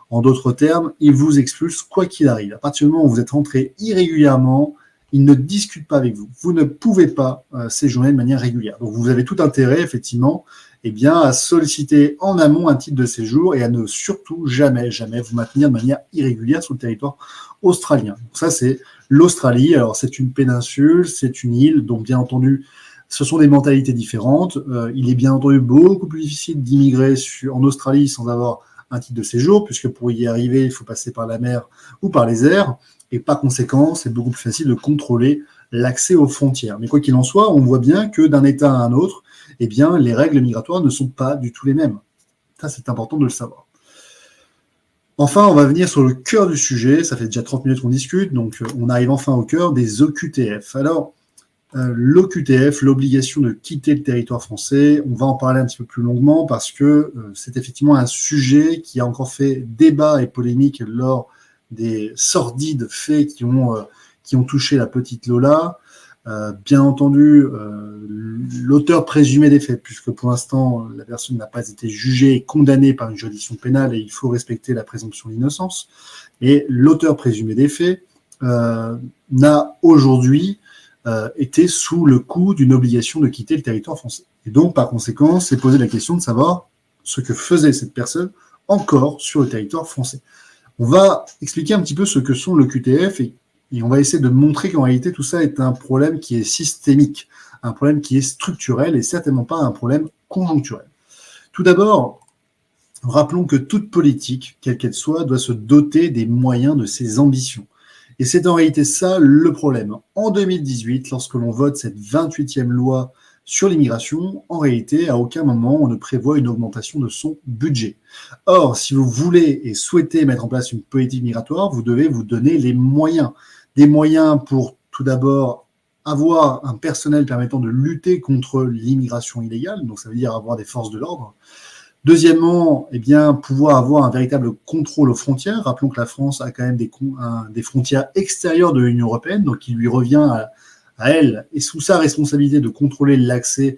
En d'autres termes, ils vous expulsent quoi qu'il arrive. À partir du moment où vous êtes rentré irrégulièrement, ils ne discutent pas avec vous. Vous ne pouvez pas séjourner de manière régulière. Donc vous avez tout intérêt, effectivement, eh bien, à solliciter en amont un titre de séjour et à ne surtout jamais vous maintenir de manière irrégulière sur le territoire australien. Donc ça, c'est l'Australie. Alors, c'est une péninsule, c'est une île, donc bien entendu, ce sont des mentalités différentes. Il est bien entendu beaucoup plus difficile d'immigrer en Australie sans avoir un titre de séjour, puisque pour y arriver, il faut passer par la mer ou par les airs. Et par conséquent, c'est beaucoup plus facile de contrôler l'accès aux frontières. Mais quoi qu'il en soit, on voit bien que d'un État à un autre, eh bien, les règles migratoires ne sont pas du tout les mêmes. Ça, c'est important de le savoir. Enfin, on va venir sur le cœur du sujet. Ça fait déjà 30 minutes qu'on discute, donc on arrive enfin au cœur des OQTF. Alors, l'OQTF, l'obligation de quitter le territoire français, on va en parler un petit peu plus longuement parce que c'est effectivement un sujet qui a encore fait débat et polémique lors des sordides faits qui ont touché la petite Lola. Bien entendu, l'auteur présumé des faits, puisque pour l'instant, la personne n'a pas été jugée et condamnée par une juridiction pénale et il faut respecter la présomption d'innocence. Et l'auteur présumé des faits n'a aujourd'hui été sous le coup d'une obligation de quitter le territoire français. Et donc, par conséquent, c'est poser la question de savoir ce que faisait cette personne encore sur le territoire français. On va expliquer un petit peu ce que sont le QTF et on va essayer de montrer qu'en réalité, tout ça est un problème qui est systémique, un problème qui est structurel et certainement pas un problème conjoncturel. Tout d'abord, rappelons que toute politique, quelle qu'elle soit, doit se doter des moyens de ses ambitions. Et c'est en réalité ça le problème. En 2018, lorsque l'on vote cette 28e loi sur l'immigration, en réalité, à aucun moment, on ne prévoit une augmentation de son budget. Or, si vous voulez et souhaitez mettre en place une politique migratoire, vous devez vous donner les moyens. Des moyens pour, tout d'abord, avoir un personnel permettant de lutter contre l'immigration illégale, donc ça veut dire avoir des forces de l'ordre. Deuxièmement, eh bien, pouvoir avoir un véritable contrôle aux frontières. Rappelons que la France a quand même des frontières extérieures de l'Union européenne, donc il lui revient à elle et sous sa responsabilité de contrôler l'accès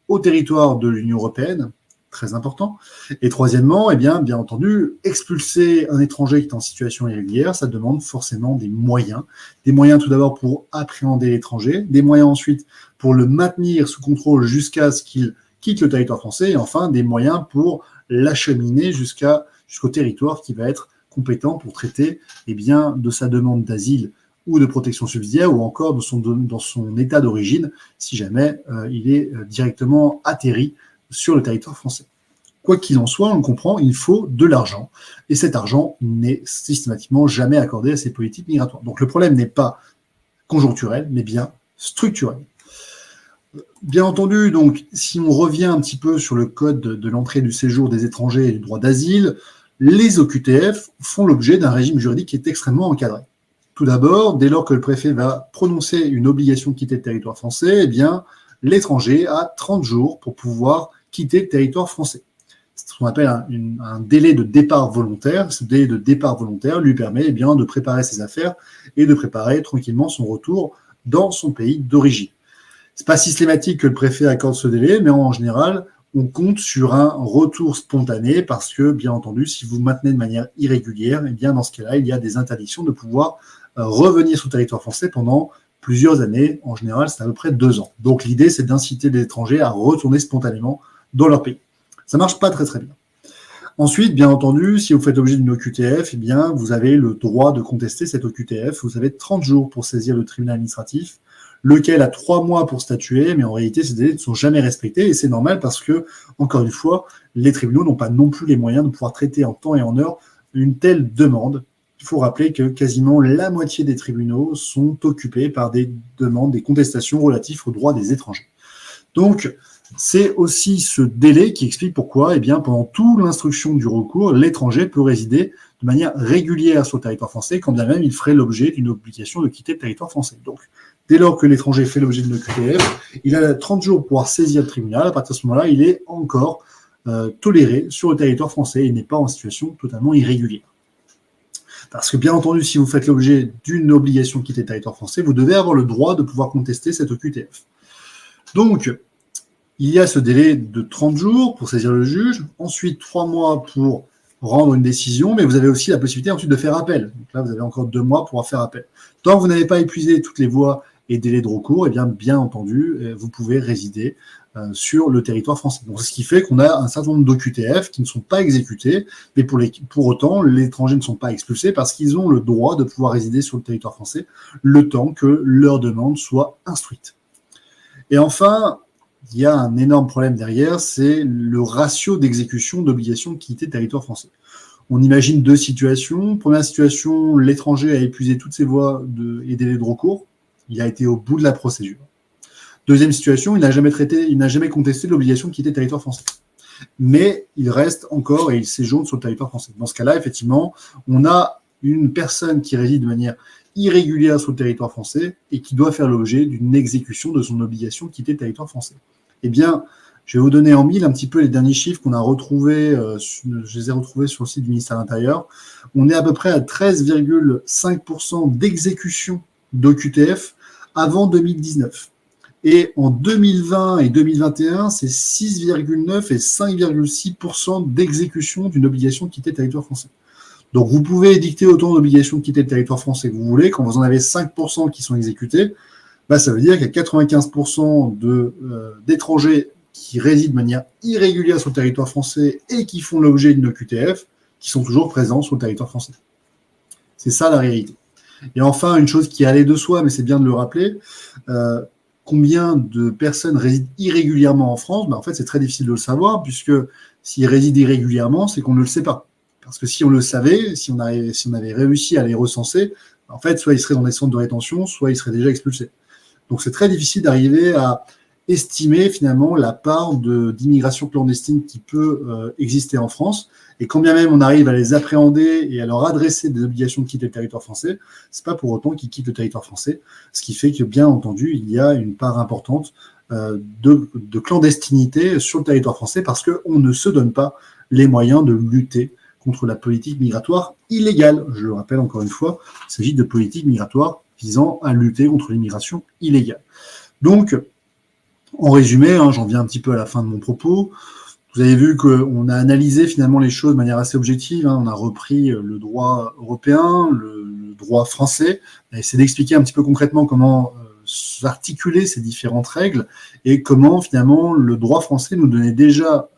au territoire de l'Union européenne, très important. Et troisièmement, eh bien entendu, expulser un étranger qui est en situation irrégulière, ça demande forcément des moyens. Des moyens tout d'abord pour appréhender l'étranger, des moyens ensuite pour le maintenir sous contrôle jusqu'à ce qu'il quitte le territoire français, et enfin des moyens pour l'acheminer jusqu'au territoire qui va être compétent pour traiter de sa demande d'asile ou de protection subsidiaire, ou encore dans son état d'origine, si jamais il est directement atterri sur le territoire français. Quoi qu'il en soit, on comprend, il faut de l'argent, et cet argent n'est systématiquement jamais accordé à ces politiques migratoires. Donc le problème n'est pas conjoncturel, mais bien structurel. Bien entendu, donc, si on revient un petit peu sur le code de l'entrée et du séjour des étrangers et du droit d'asile, les OQTF font l'objet d'un régime juridique qui est extrêmement encadré. Tout d'abord, dès lors que le préfet va prononcer une obligation de quitter le territoire français, eh bien, l'étranger a 30 jours pour pouvoir quitter le territoire français. C'est ce qu'on appelle un délai de départ volontaire. Ce délai de départ volontaire lui permet de préparer ses affaires et de préparer tranquillement son retour dans son pays d'origine. C'est pas systématique que le préfet accorde ce délai, mais en général, on compte sur un retour spontané parce que, bien entendu, si vous maintenez de manière irrégulière, eh bien, dans ce cas-là, il y a des interdictions de pouvoir revenir sur le territoire français pendant plusieurs années. En général, c'est à peu près 2 ans. Donc, l'idée, c'est d'inciter les étrangers à retourner spontanément dans leur pays. Ça marche pas très, très bien. Ensuite, bien entendu, si vous faites l'objet d'une OQTF, eh bien, vous avez le droit de contester cette OQTF. Vous avez 30 jours pour saisir le tribunal administratif, lequel a 3 mois pour statuer, mais en réalité, ces délais ne sont jamais respectés, et c'est normal parce que, encore une fois, les tribunaux n'ont pas non plus les moyens de pouvoir traiter en temps et en heure une telle demande. Il faut rappeler que quasiment la moitié des tribunaux sont occupés par des demandes, des contestations relatives aux droits des étrangers. Donc, c'est aussi ce délai qui explique pourquoi, pendant toute l'instruction du recours, l'étranger peut résider de manière régulière sur le territoire français, quand bien même il ferait l'objet d'une obligation de quitter le territoire français. Donc, dès lors que l'étranger fait l'objet d'une OQTF, il a 30 jours pour pouvoir saisir le tribunal. À partir de ce moment-là, il est encore toléré sur le territoire français. Il n'est pas en situation totalement irrégulière. Parce que, bien entendu, si vous faites l'objet d'une obligation de quitter le territoire français, vous devez avoir le droit de pouvoir contester cette OQTF. Donc, il y a ce délai de 30 jours pour saisir le juge, ensuite 3 mois pour rendre une décision, mais vous avez aussi la possibilité ensuite de faire appel. Donc là, vous avez encore 2 mois pour pouvoir faire appel. Tant que vous n'avez pas épuisé toutes les voies et délais de recours, bien entendu, vous pouvez résider sur le territoire français. Donc, ce qui fait qu'on a un certain nombre d'OQTF qui ne sont pas exécutés, mais pour autant, les étrangers ne sont pas expulsés parce qu'ils ont le droit de pouvoir résider sur le territoire français le temps que leur demande soit instruite. Et enfin, il y a un énorme problème derrière, c'est le ratio d'exécution d'obligation de quitter le territoire français. On imagine 2 situations. Première situation, l'étranger a épuisé toutes ses voies et délais de recours. Il a été au bout de la procédure. Deuxième situation, il n'a jamais contesté l'obligation de quitter le territoire français. Mais il reste encore et il séjourne sur le territoire français. Dans ce cas-là, effectivement, on a une personne qui réside de manière irrégulière sur le territoire français et qui doit faire l'objet d'une exécution de son obligation de quitter le territoire français. Eh bien, je vais vous donner en mille un petit peu les derniers chiffres qu'on a retrouvés, je les ai retrouvés sur le site du ministère de l'Intérieur. On est à peu près à 13,5% d'exécution d'OQTF avant 2019. Et en 2020 et 2021, c'est 6,9 et 5,6% d'exécution d'une obligation de quitter le territoire français. Donc vous pouvez édicter autant d'obligations de quitter le territoire français que vous voulez. Quand vous en avez 5% qui sont exécutés, ça veut dire qu'il y a 95% d'étrangers qui résident de manière irrégulière sur le territoire français et qui font l'objet d'une OQTF, qui sont toujours présents sur le territoire français. C'est ça la réalité. Et enfin, une chose qui allait de soi, mais c'est bien de le rappeler, combien de personnes résident irrégulièrement en France? En fait, c'est très difficile de le savoir, puisque s'ils résident irrégulièrement, c'est qu'on ne le sait pas. Parce que si on le savait, si on avait réussi à les recenser, en fait, soit ils seraient dans des centres de rétention, soit ils seraient déjà expulsés. Donc, c'est très difficile d'arriver à estimer finalement la part d'immigration clandestine qui peut exister en France. Et quand bien même on arrive à les appréhender et à leur adresser des obligations de quitter le territoire français, c'est pas pour autant qu'ils quittent le territoire français. Ce qui fait que, bien entendu, il y a une part importante de clandestinité sur le territoire français parce qu'on ne se donne pas les moyens de lutter contre la politique migratoire illégale. Je le rappelle encore une fois, il s'agit de politique migratoire visant à lutter contre l'immigration illégale. Donc, en résumé, j'en viens un petit peu à la fin de mon propos. Vous avez vu qu'on a analysé finalement les choses de manière assez objective. On a repris le droit européen, le droit français. On a essayé d'expliquer un petit peu concrètement comment s'articuler ces différentes règles et comment finalement le droit français nous donnait déjà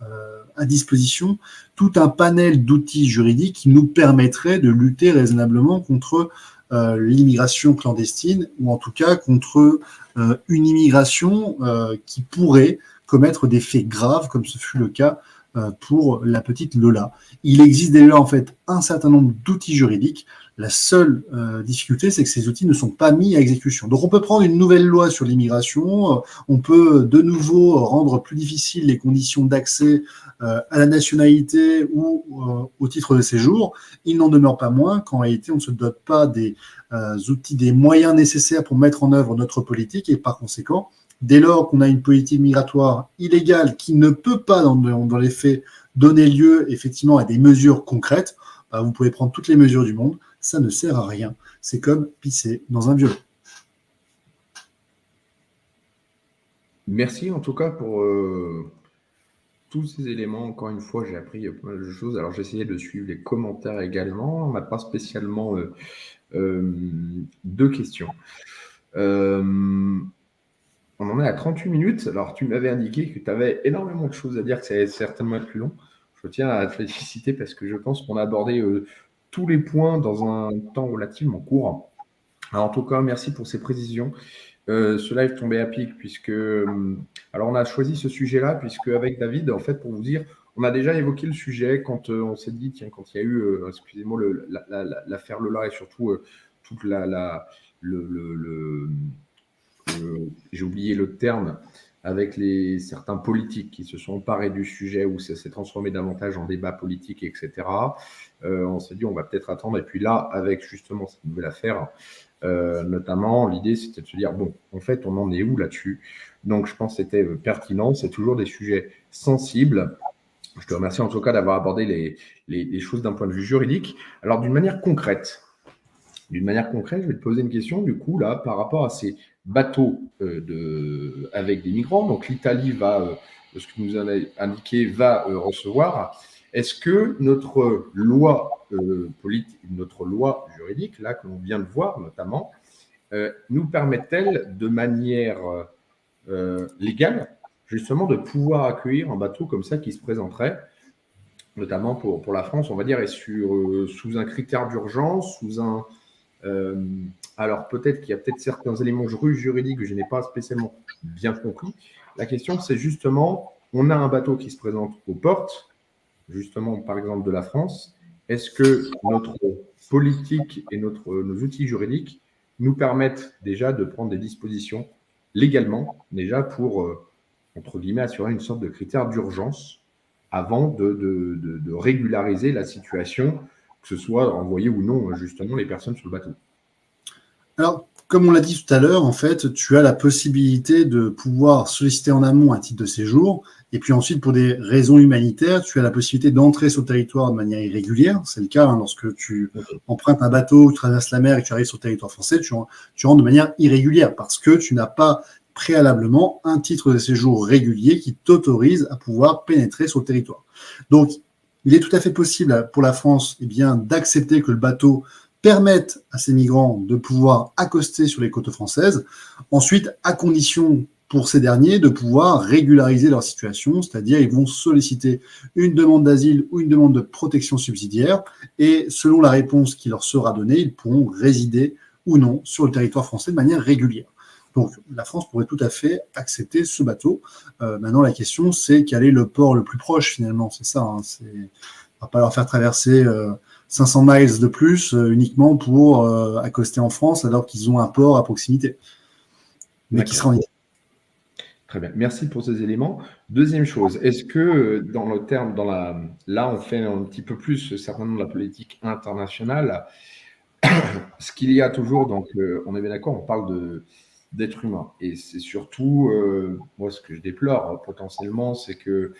à disposition tout un panel d'outils juridiques qui nous permettraient de lutter raisonnablement contre l'immigration clandestine ou en tout cas contre une immigration qui pourrait commettre des faits graves, comme ce fut le cas pour la petite Lola. Il existe déjà en fait un certain nombre d'outils juridiques. La seule difficulté, c'est que ces outils ne sont pas mis à exécution. Donc on peut prendre une nouvelle loi sur l'immigration, on peut de nouveau rendre plus difficiles les conditions d'accès à la nationalité ou au titre de séjour. Il n'en demeure pas moins qu'en réalité, on ne se dote pas des outils, des moyens nécessaires pour mettre en œuvre notre politique et par conséquent, dès lors qu'on a une politique migratoire illégale qui ne peut pas, dans les faits, donner lieu effectivement à des mesures concrètes, vous pouvez prendre toutes les mesures du monde, ça ne sert à rien. C'est comme pisser dans un violet. Merci en tout cas pour tous ces éléments. Encore une fois, j'ai appris pas mal de choses. Alors, j'ai essayé de suivre les commentaires également. On n'a pas spécialement deux questions. On en est à 38 minutes. Alors, tu m'avais indiqué que tu avais énormément de choses à dire, que ça allait certainement être plus long. Je tiens à te féliciter parce que je pense qu'on a abordé tous les points dans un temps relativement court. Alors, en tout cas, merci pour ces précisions. Ce live tombait à pic puisque… alors, on a choisi ce sujet-là puisque avec David, en fait, pour vous dire, on a déjà évoqué le sujet quand on s'est dit, tiens, quand il y a eu, excusez-moi, l'affaire Lola et surtout toute j'ai oublié le terme, avec certains politiques qui se sont emparés du sujet où ça s'est transformé davantage en débat politique, etc. On s'est dit, on va peut-être attendre. Et puis là, avec justement cette nouvelle affaire, notamment, l'idée, c'était de se dire, bon, en fait, on en est où là-dessus? Donc, je pense que c'était pertinent. C'est toujours des sujets sensibles. Je te remercie en tout cas d'avoir abordé les choses d'un point de vue juridique. Alors, d'une manière concrète, je vais te poser une question, du coup, là, par rapport à ces bateaux avec des migrants. Donc, l'Italie va, ce que nous a indiqué, va recevoir. Est-ce que notre loi politique, notre loi juridique, là, que l'on vient de voir notamment, nous permet-elle de manière légale, justement, de pouvoir accueillir un bateau comme ça qui se présenterait, notamment pour la France, on va dire, et sous un critère d'urgence, alors peut-être qu'il y a certains éléments juridiques que je n'ai pas spécialement bien compris. La question, c'est justement, on a un bateau qui se présente aux portes, justement, par exemple, de la France. Est-ce que notre politique et nos outils juridiques nous permettent déjà de prendre des dispositions légalement, déjà pour, entre guillemets, assurer une sorte de critère d'urgence avant de régulariser la situation, que ce soit envoyer ou non, justement, les personnes sur le bateau? Alors, comme on l'a dit tout à l'heure, en fait, tu as la possibilité de pouvoir solliciter en amont un titre de séjour. Et puis ensuite, pour des raisons humanitaires, tu as la possibilité d'entrer sur le territoire de manière irrégulière. C'est le cas lorsque tu empruntes un bateau, tu traverses la mer et que tu arrives sur le territoire français, tu rentres de manière irrégulière parce que tu n'as pas préalablement un titre de séjour régulier qui t'autorise à pouvoir pénétrer sur le territoire. Donc, il est tout à fait possible pour la France d'accepter que le bateau permette à ces migrants de pouvoir accoster sur les côtes françaises, ensuite à condition pour ces derniers de pouvoir régulariser leur situation, c'est-à-dire ils vont solliciter une demande d'asile ou une demande de protection subsidiaire, et selon la réponse qui leur sera donnée, ils pourront résider ou non sur le territoire français de manière régulière. Donc la France pourrait tout à fait accepter ce bateau. Maintenant la question c'est quel est le port le plus proche finalement, c'est ça, on ne va pas leur faire traverser 500 miles de plus uniquement pour accoster en France alors qu'ils ont un port à proximité, mais qui sera en Italie. Très bien, merci pour ces éléments. Deuxième chose, est-ce que dans le terme, là on fait un petit peu plus certainement de la politique internationale, ce qu'il y a toujours, donc on est bien d'accord, on parle d'être humain, et c'est surtout, moi ce que je déplore potentiellement, c'est que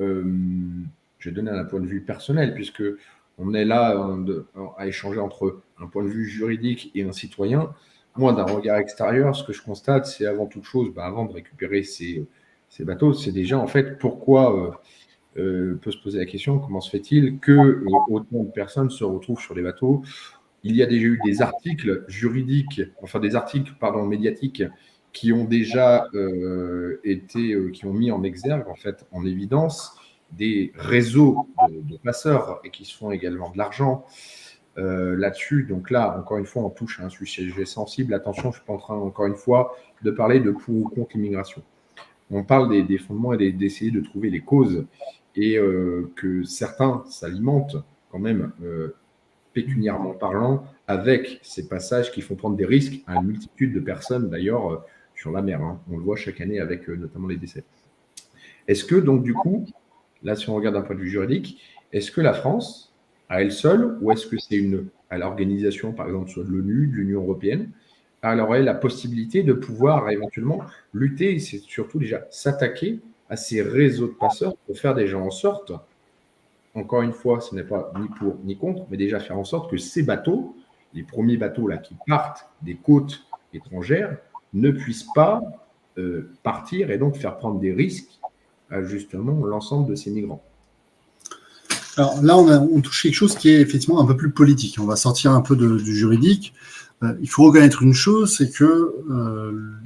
je vais donner un point de vue personnel, puisque on est là à échanger entre un point de vue juridique et un citoyen. Moi, d'un regard extérieur, ce que je constate, c'est avant toute chose, avant de récupérer ces bateaux, c'est déjà en fait pourquoi peut se poser la question, comment se fait-il que autant de personnes se retrouvent sur les bateaux? Il y a déjà eu des articles juridiques, médiatiques, qui ont déjà qui ont mis en exergue, en fait, en évidence, des réseaux de passeurs et qui se font également de l'argent là-dessus. Donc là, encore une fois, on touche à un sujet sensible. Attention, je ne suis pas en train, encore une fois, de parler de pour ou contre l'immigration. On parle des fondements et d'essayer de trouver les causes et que certains s'alimentent quand même pécuniairement parlant avec ces passages qui font prendre des risques à une multitude de personnes d'ailleurs sur la mer. On le voit chaque année avec notamment les décès. Est-ce que donc du coup, là si on regarde d'un point de vue juridique, est-ce que la France, à elle seule, ou est-ce que c'est à l'organisation par exemple soit de l'ONU, de l'Union européenne, elle aurait la possibilité de pouvoir éventuellement lutter et c'est surtout déjà s'attaquer à ces réseaux de passeurs pour faire déjà en sorte, encore une fois, ce n'est pas ni pour ni contre, mais déjà faire en sorte que ces bateaux, les premiers bateaux là qui partent des côtes étrangères, ne puissent pas partir et donc faire prendre des risques à justement l'ensemble de ces migrants. Alors là, on touche quelque chose qui est effectivement un peu plus politique. On va sortir un peu du juridique. Il faut reconnaître une chose, c'est que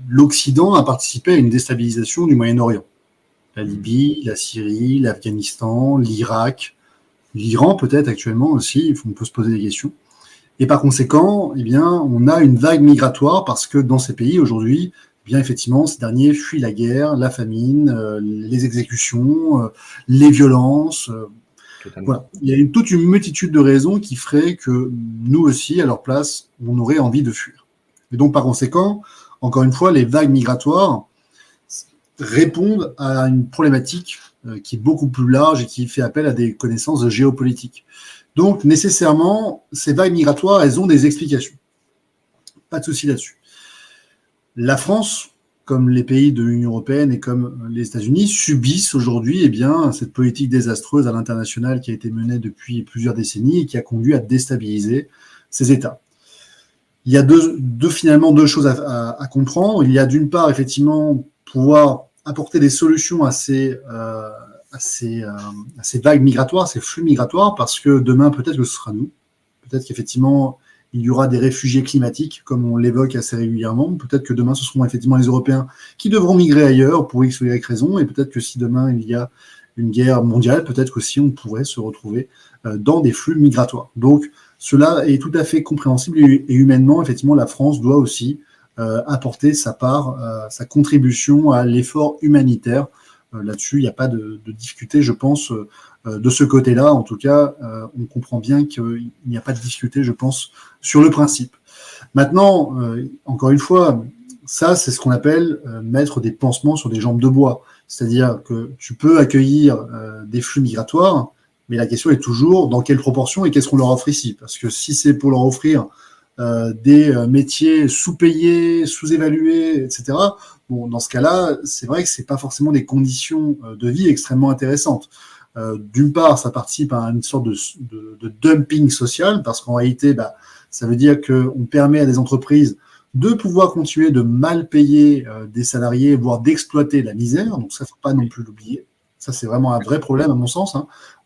l'Occident a participé à une déstabilisation du Moyen-Orient. La Libye, la Syrie, l'Afghanistan, l'Irak, l'Iran peut-être actuellement aussi, on peut se poser des questions. Et par conséquent, on a une vague migratoire parce que dans ces pays aujourd'hui, effectivement, ces derniers fuient la guerre, la famine, les exécutions, les violences. Voilà. Il y a toute une multitude de raisons qui feraient que nous aussi, à leur place, on aurait envie de fuir. Et donc, par conséquent, encore une fois, les vagues migratoires répondent à une problématique qui est beaucoup plus large et qui fait appel à des connaissances de géopolitique. Donc, nécessairement, ces vagues migratoires, elles ont des explications. Pas de souci là-dessus. La France, comme les pays de l'Union européenne et comme les États-Unis, subissent aujourd'hui cette politique désastreuse à l'international qui a été menée depuis plusieurs décennies et qui a conduit à déstabiliser ces États. Il y a finalement deux choses à comprendre. Il y a d'une part, effectivement, pouvoir apporter des solutions à ces vagues migratoires, ces flux migratoires, parce que demain, peut-être que ce sera nous. Peut-être qu'effectivement, il y aura des réfugiés climatiques, comme on l'évoque assez régulièrement. Peut-être que demain, ce seront effectivement les Européens qui devront migrer ailleurs pour X ou Y raison. Et peut-être que si demain, il y a une guerre mondiale, peut-être qu'aussi on pourrait se retrouver dans des flux migratoires. Donc, cela est tout à fait compréhensible et humainement, effectivement, la France doit aussi apporter sa part, sa contribution à l'effort humanitaire. Là-dessus, il n'y a pas de difficulté, je pense, de ce côté-là. En tout cas, on comprend bien qu'il n'y a pas de difficulté, je pense, sur le principe. Maintenant, encore une fois, ça, c'est ce qu'on appelle mettre des pansements sur des jambes de bois. C'est-à-dire que tu peux accueillir des flux migratoires, mais la question est toujours dans quelle proportion et qu'est-ce qu'on leur offre ici. Parce que si c'est pour leur offrir des métiers sous-payés, sous-évalués, etc. Bon, dans ce cas-là, c'est vrai que c'est pas forcément des conditions de vie extrêmement intéressantes. D'une part, ça participe à une sorte de dumping social, parce qu'en réalité, ça veut dire qu'on permet à des entreprises de pouvoir continuer de mal payer des salariés, voire d'exploiter la misère. Donc ça, faut pas non plus l'oublier. Ça, c'est vraiment un vrai problème, à mon sens.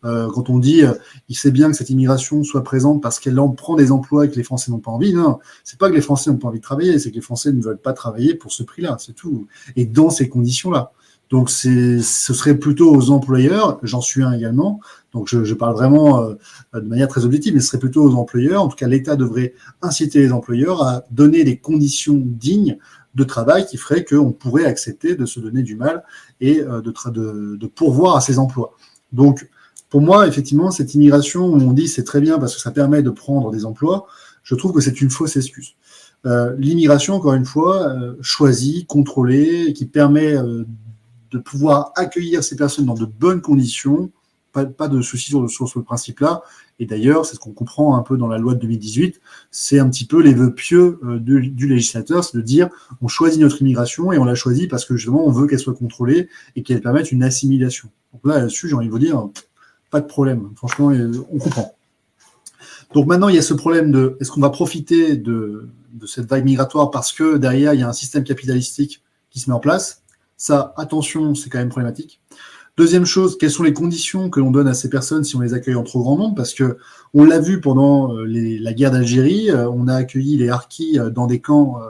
Quand on dit il sait bien que cette immigration soit présente parce qu'elle en prend des emplois et que les Français n'ont pas envie. Non, c'est pas que les Français n'ont pas envie de travailler, c'est que les Français ne veulent pas travailler pour ce prix-là, c'est tout. Et dans ces conditions-là. Donc, ce serait plutôt aux employeurs, j'en suis un également, donc je parle vraiment de manière très objective, mais ce serait plutôt aux employeurs, en tout cas l'État devrait inciter les employeurs à donner des conditions dignes de travail qui feraient qu'on pourrait accepter de se donner du mal et de pourvoir à ces emplois. Donc, pour moi, effectivement, cette immigration où on dit c'est très bien parce que ça permet de prendre des emplois, je trouve que c'est une fausse excuse. L'immigration, encore une fois, choisie, contrôlée, qui permet de pouvoir accueillir ces personnes dans de bonnes conditions, pas de soucis sur ce principe-là. Et d'ailleurs, c'est ce qu'on comprend un peu dans la loi de 2018, c'est un petit peu les vœux pieux du législateur, c'est de dire on choisit notre immigration et on la choisit parce que justement on veut qu'elle soit contrôlée et qu'elle permette une assimilation. Donc là-dessus, j'ai envie de vous dire, pas de problème. Franchement, on comprend. Donc maintenant, il y a ce problème de est-ce qu'on va profiter de cette vague migratoire parce que derrière, il y a un système capitalistique qui se met en place. Ça, attention, c'est quand même problématique. Deuxième chose, quelles sont les conditions que l'on donne à ces personnes si on les accueille en trop grand nombre? Parce que on l'a vu pendant la guerre d'Algérie, on a accueilli les harkis dans des camps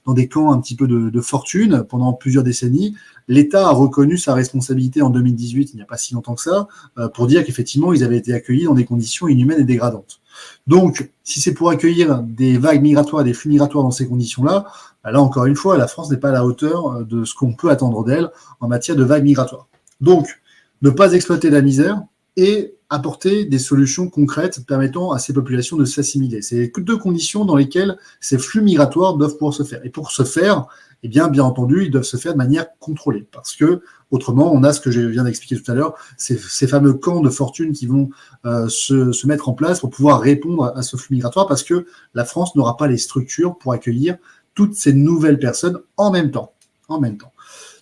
un petit peu de fortune pendant plusieurs décennies. L'État a reconnu sa responsabilité en 2018, il n'y a pas si longtemps que ça, pour dire qu'effectivement, ils avaient été accueillis dans des conditions inhumaines et dégradantes. Donc, si c'est pour accueillir des vagues migratoires, des flux migratoires dans ces conditions-là, là, encore une fois, la France n'est pas à la hauteur de ce qu'on peut attendre d'elle en matière de vagues migratoires. Donc, ne pas exploiter la misère et apporter des solutions concrètes permettant à ces populations de s'assimiler. C'est deux conditions dans lesquelles ces flux migratoires doivent pouvoir se faire. Et pour ce faire, eh bien entendu, ils doivent se faire de manière contrôlée. Parce que, autrement, on a ce que je viens d'expliquer tout à l'heure, ces fameux camps de fortune qui vont se mettre en place pour pouvoir répondre à ce flux migratoire, parce que la France n'aura pas les structures pour accueillir toutes ces nouvelles personnes en même temps.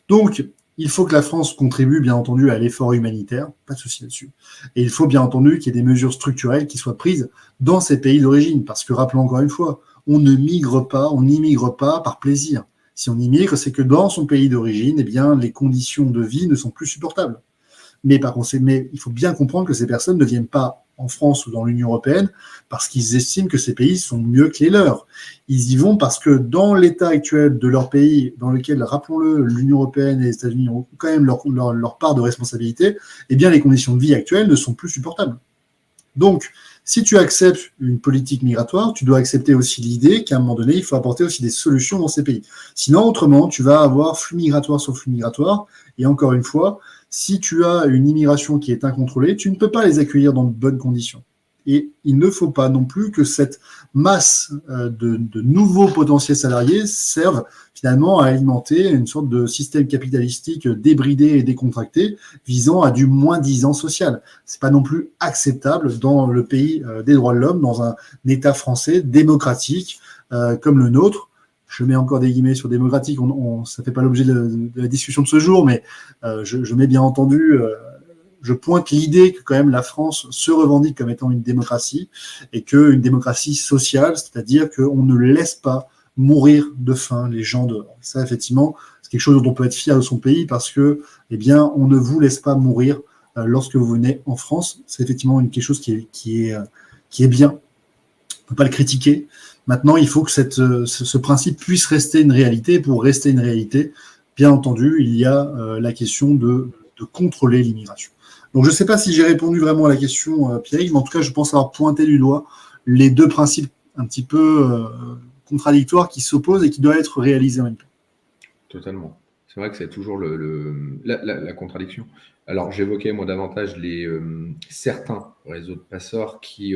Donc, il faut que la France contribue, bien entendu, à l'effort humanitaire, pas de souci là-dessus. Et il faut, bien entendu, qu'il y ait des mesures structurelles qui soient prises dans ces pays d'origine. Parce que, rappelons encore une fois, on n'immigre pas par plaisir. Si on immigre, c'est que dans son pays d'origine, eh bien, les conditions de vie ne sont plus supportables. Mais il faut bien comprendre que ces personnes ne viennent pas en France ou dans l'Union européenne parce qu'ils estiment que ces pays sont mieux que les leurs. Ils y vont parce que dans l'état actuel de leur pays, dans lequel, rappelons-le, l'Union européenne et les États-Unis ont quand même leur part de responsabilité, eh bien les conditions de vie actuelles ne sont plus supportables. Donc, si tu acceptes une politique migratoire, tu dois accepter aussi l'idée qu'à un moment donné, il faut apporter aussi des solutions dans ces pays. Sinon, autrement, tu vas avoir flux migratoire sur flux migratoire. Et encore une fois, si tu as une immigration qui est incontrôlée, tu ne peux pas les accueillir dans de bonnes conditions. Et il ne faut pas non plus que cette masse de nouveaux potentiels salariés serve finalement à alimenter une sorte de système capitalistique débridé et décontracté visant à du moins-disant social. C'est pas non plus acceptable dans le pays des droits de l'homme, dans un État français démocratique comme le nôtre. Je mets encore des guillemets sur démocratique, ça ne fait pas l'objet de la discussion de ce jour, mais je mets bien entendu... je pointe l'idée que quand même la France se revendique comme étant une démocratie et qu'une démocratie sociale, c'est-à-dire qu'on ne laisse pas mourir de faim les gens dehors. Ça, effectivement, c'est quelque chose dont on peut être fier de son pays parce que, eh bien, on ne vous laisse pas mourir lorsque vous venez en France. C'est effectivement quelque chose qui est bien. On ne peut pas le critiquer. Maintenant, il faut que ce principe puisse rester une réalité. Pour rester une réalité, bien entendu, il y a la question de contrôler l'immigration. Donc, je ne sais pas si j'ai répondu vraiment à la question, Pierrick, mais en tout cas, je pense avoir pointé du doigt les deux principes un petit peu contradictoires qui s'opposent et qui doivent être réalisés en même temps. Totalement. C'est vrai que c'est toujours la contradiction. Alors, j'évoquais moi davantage certains réseaux de passeurs qui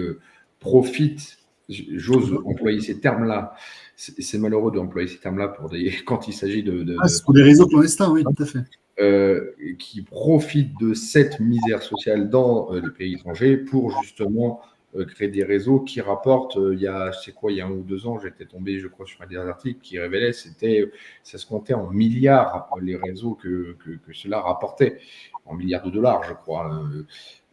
profitent, j'ose employer ces termes-là, c'est malheureux d'employer ces termes-là quand il s'agit c'est pour des réseaux clandestins, oui, tout à fait. Qui profitent de cette misère sociale dans les pays étrangers pour justement créer des réseaux qui rapportent, il y a 1 ou 2 ans, j'étais tombé, je crois, sur des articles qui révélaient, ça se comptait en milliards, les réseaux que cela rapportait, en milliards de dollars, je crois,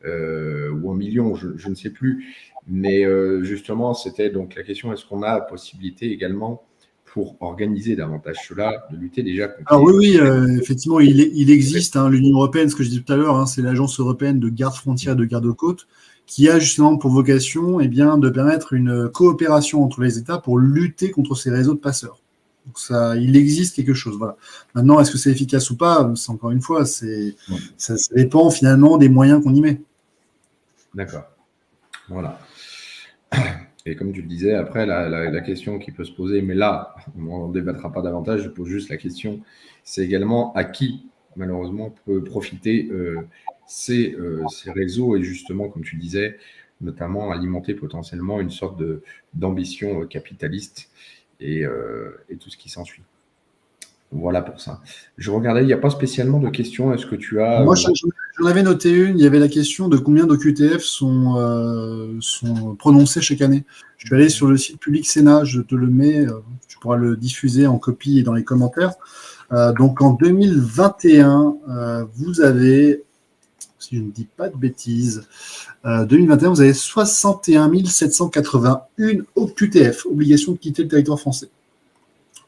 ou en millions, je ne sais plus. Mais justement, c'était donc la question, est-ce qu'on a la possibilité également, pour organiser davantage cela, de lutter déjà contre Alors oui, effectivement, il existe, l'Union européenne, ce que je disais tout à l'heure, c'est l'Agence européenne de garde frontière et de garde-côtes, qui a justement pour vocation de permettre une coopération entre les États pour lutter contre ces réseaux de passeurs. Donc il existe quelque chose. Voilà. Maintenant, est-ce que c'est efficace ou pas? C'est encore une fois, ça dépend finalement des moyens qu'on y met. D'accord. Voilà. Et comme tu le disais, après, la question qui peut se poser, mais là, on n'en débattra pas davantage, je pose juste la question, c'est également à qui, malheureusement, peut profiter ces réseaux et justement, comme tu disais, notamment alimenter potentiellement une sorte d'ambition capitaliste et tout ce qui s'ensuit. Voilà pour ça. Je regardais, il n'y a pas spécialement de questions. Est-ce que tu as… Moi, j'en avais noté une. Il y avait la question de combien d'OQTF sont prononcés chaque année. Je suis allé sur le site public Sénat, je te le mets, tu pourras le diffuser en copie et dans les commentaires. Donc en 2021, vous avez, si je ne dis pas de bêtises, 2021, vous avez 61 781 OQTF, obligation de quitter le territoire français.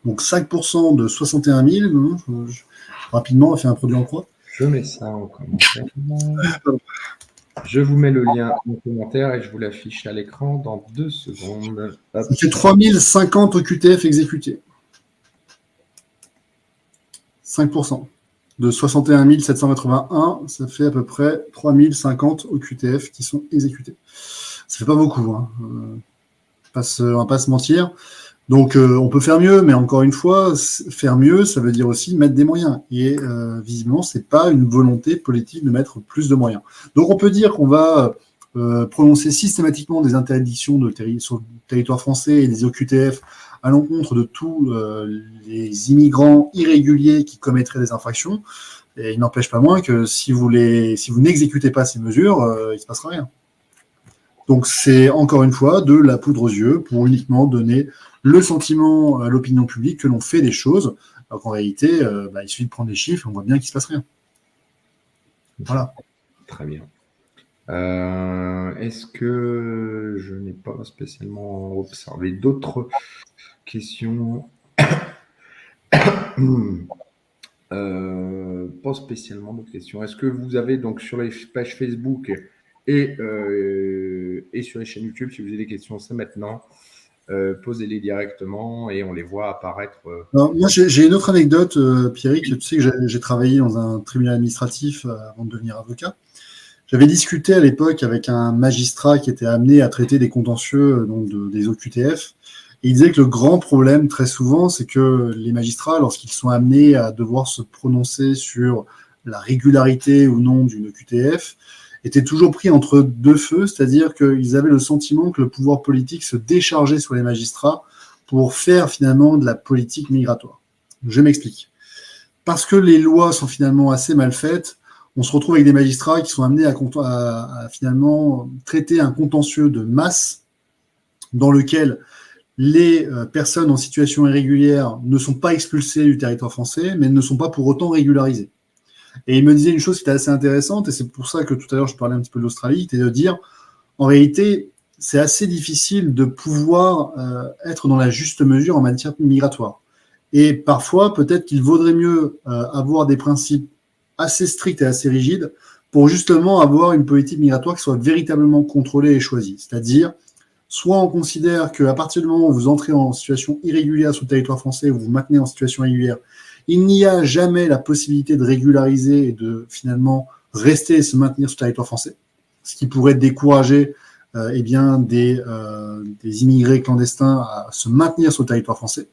Donc 5% de 61 000, rapidement, on fait un produit en croix. Je mets ça en commentaire. Je vous mets le lien en commentaire et je vous l'affiche à l'écran dans 2 secondes. Hop. Ça fait 3050 OQTF exécutés. 5%. De 61 781, ça fait à peu près 3050 OQTF qui sont exécutés. Ça fait pas beaucoup, on va pas se mentir. Donc, on peut faire mieux, mais encore une fois, faire mieux, ça veut dire aussi mettre des moyens. Et visiblement, c'est pas une volonté politique de mettre plus de moyens. Donc, on peut dire qu'on va prononcer systématiquement des interdictions sur le territoire français et des OQTF à l'encontre de tous les immigrants irréguliers qui commettraient des infractions. Et il n'empêche pas moins que si vous n'exécutez pas ces mesures, il ne se passera rien. Donc, c'est encore une fois de la poudre aux yeux pour uniquement donner le sentiment à l'opinion publique que l'on fait des choses, alors qu'en réalité, il suffit de prendre les chiffres et on voit bien qu'il ne se passe rien. Voilà. Très bien. Est-ce que je n'ai pas spécialement observé d'autres questions? Pas spécialement d'autres questions. Est-ce que vous avez donc sur les pages Facebook et sur les chaînes YouTube, si vous avez des questions, c'est maintenant. Posez-les directement et on les voit apparaître. Alors, moi, j'ai une autre anecdote, Pierrick. Tu sais que j'ai travaillé dans un tribunal administratif avant de devenir avocat. J'avais discuté à l'époque avec un magistrat qui était amené à traiter des contentieux des OQTF. Et il disait que le grand problème, très souvent, c'est que les magistrats, lorsqu'ils sont amenés à devoir se prononcer sur la régularité ou non d'une OQTF, étaient toujours pris entre deux feux, c'est-à-dire qu'ils avaient le sentiment que le pouvoir politique se déchargeait sur les magistrats pour faire finalement de la politique migratoire. Je m'explique. Parce que les lois sont finalement assez mal faites, on se retrouve avec des magistrats qui sont amenés à finalement traiter un contentieux de masse dans lequel les personnes en situation irrégulière ne sont pas expulsées du territoire français, mais ne sont pas pour autant régularisées. Et il me disait une chose qui était assez intéressante, et c'est pour ça que tout à l'heure je parlais un petit peu de l'Australie, c'était de dire, en réalité, c'est assez difficile de pouvoir être dans la juste mesure en matière migratoire. Et parfois, peut-être qu'il vaudrait mieux avoir des principes assez stricts et assez rigides pour justement avoir une politique migratoire qui soit véritablement contrôlée et choisie. C'est-à-dire, soit on considère qu'à partir du moment où vous entrez en situation irrégulière sur le territoire français, vous vous maintenez en situation régulière, il n'y a jamais la possibilité de régulariser et de finalement rester et se maintenir sur le territoire français, ce qui pourrait décourager des immigrés clandestins à se maintenir sur le territoire français.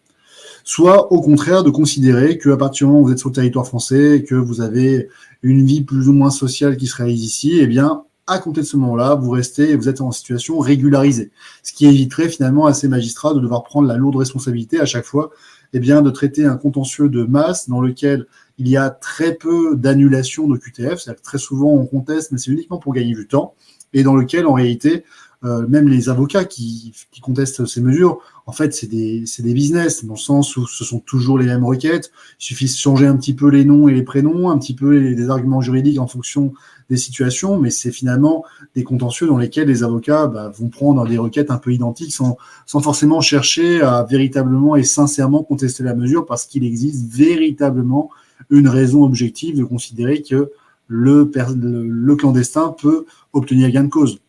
Soit au contraire de considérer qu'à partir du moment où vous êtes sur le territoire français et que vous avez une vie plus ou moins sociale qui se réalise ici, eh bien, à compter de ce moment-là, vous restez et vous êtes en situation régularisée. Ce qui éviterait finalement à ces magistrats de devoir prendre la lourde responsabilité à chaque fois de traiter un contentieux de masse dans lequel il y a très peu d'annulation de QTF, c'est-à-dire que très souvent on conteste, mais c'est uniquement pour gagner du temps, et dans lequel en réalité même les avocats qui contestent ces mesures, en fait, c'est des business, dans le sens où ce sont toujours les mêmes requêtes. Il suffit de changer un petit peu les noms et les prénoms, un petit peu des arguments juridiques en fonction des situations, mais c'est finalement des contentieux dans lesquels les avocats vont prendre des requêtes un peu identiques sans forcément chercher à véritablement et sincèrement contester la mesure, parce qu'il existe véritablement une raison objective de considérer que le clandestin peut obtenir gain de cause.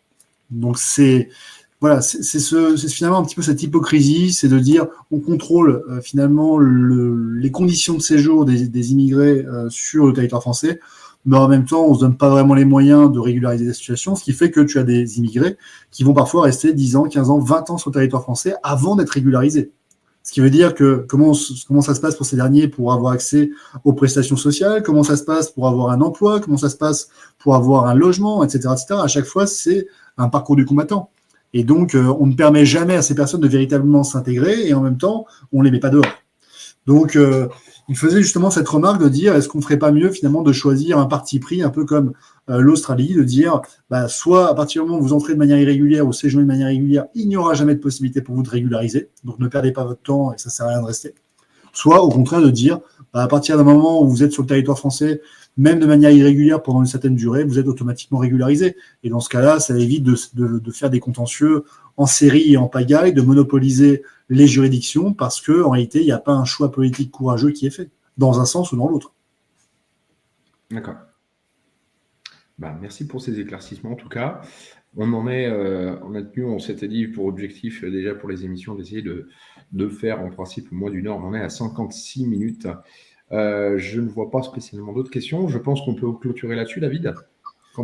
Donc c'est finalement un petit peu cette hypocrisie, c'est de dire on contrôle finalement les conditions de séjour des immigrés sur le territoire français, mais en même temps on se donne pas vraiment les moyens de régulariser la situation, ce qui fait que tu as des immigrés qui vont parfois rester 10 ans, 15 ans, 20 ans sur le territoire français avant d'être régularisés. Ce qui veut dire que comment ça se passe pour ces derniers pour avoir accès aux prestations sociales, comment ça se passe pour avoir un emploi, comment ça se passe pour avoir un logement, etc., etc. À chaque fois, c'est un parcours du combattant. Et donc, on ne permet jamais à ces personnes de véritablement s'intégrer et en même temps, on ne les met pas dehors. Donc, il faisait justement cette remarque de dire, est-ce qu'on ne ferait pas mieux finalement de choisir un parti pris, un peu comme l'Australie, de dire, soit à partir du moment où vous entrez de manière irrégulière ou séjournez de manière irrégulière, il n'y aura jamais de possibilité pour vous de régulariser, donc ne perdez pas votre temps et ça ne sert à rien de rester. Soit au contraire de dire, à partir d'un moment où vous êtes sur le territoire français, même de manière irrégulière pendant une certaine durée, vous êtes automatiquement régularisé. Et dans ce cas-là, ça évite de faire des contentieux en série et en pagaille, de monopoliser les juridictions, parce qu'en réalité, il n'y a pas un choix politique courageux qui est fait, dans un sens ou dans l'autre. D'accord. Merci pour ces éclaircissements en tout cas. On s'était dit pour objectif déjà pour les émissions d'essayer de faire en principe moins d'une heure. On en est à 56 minutes. Je ne vois pas spécialement d'autres questions. Je pense qu'on peut clôturer là-dessus, David.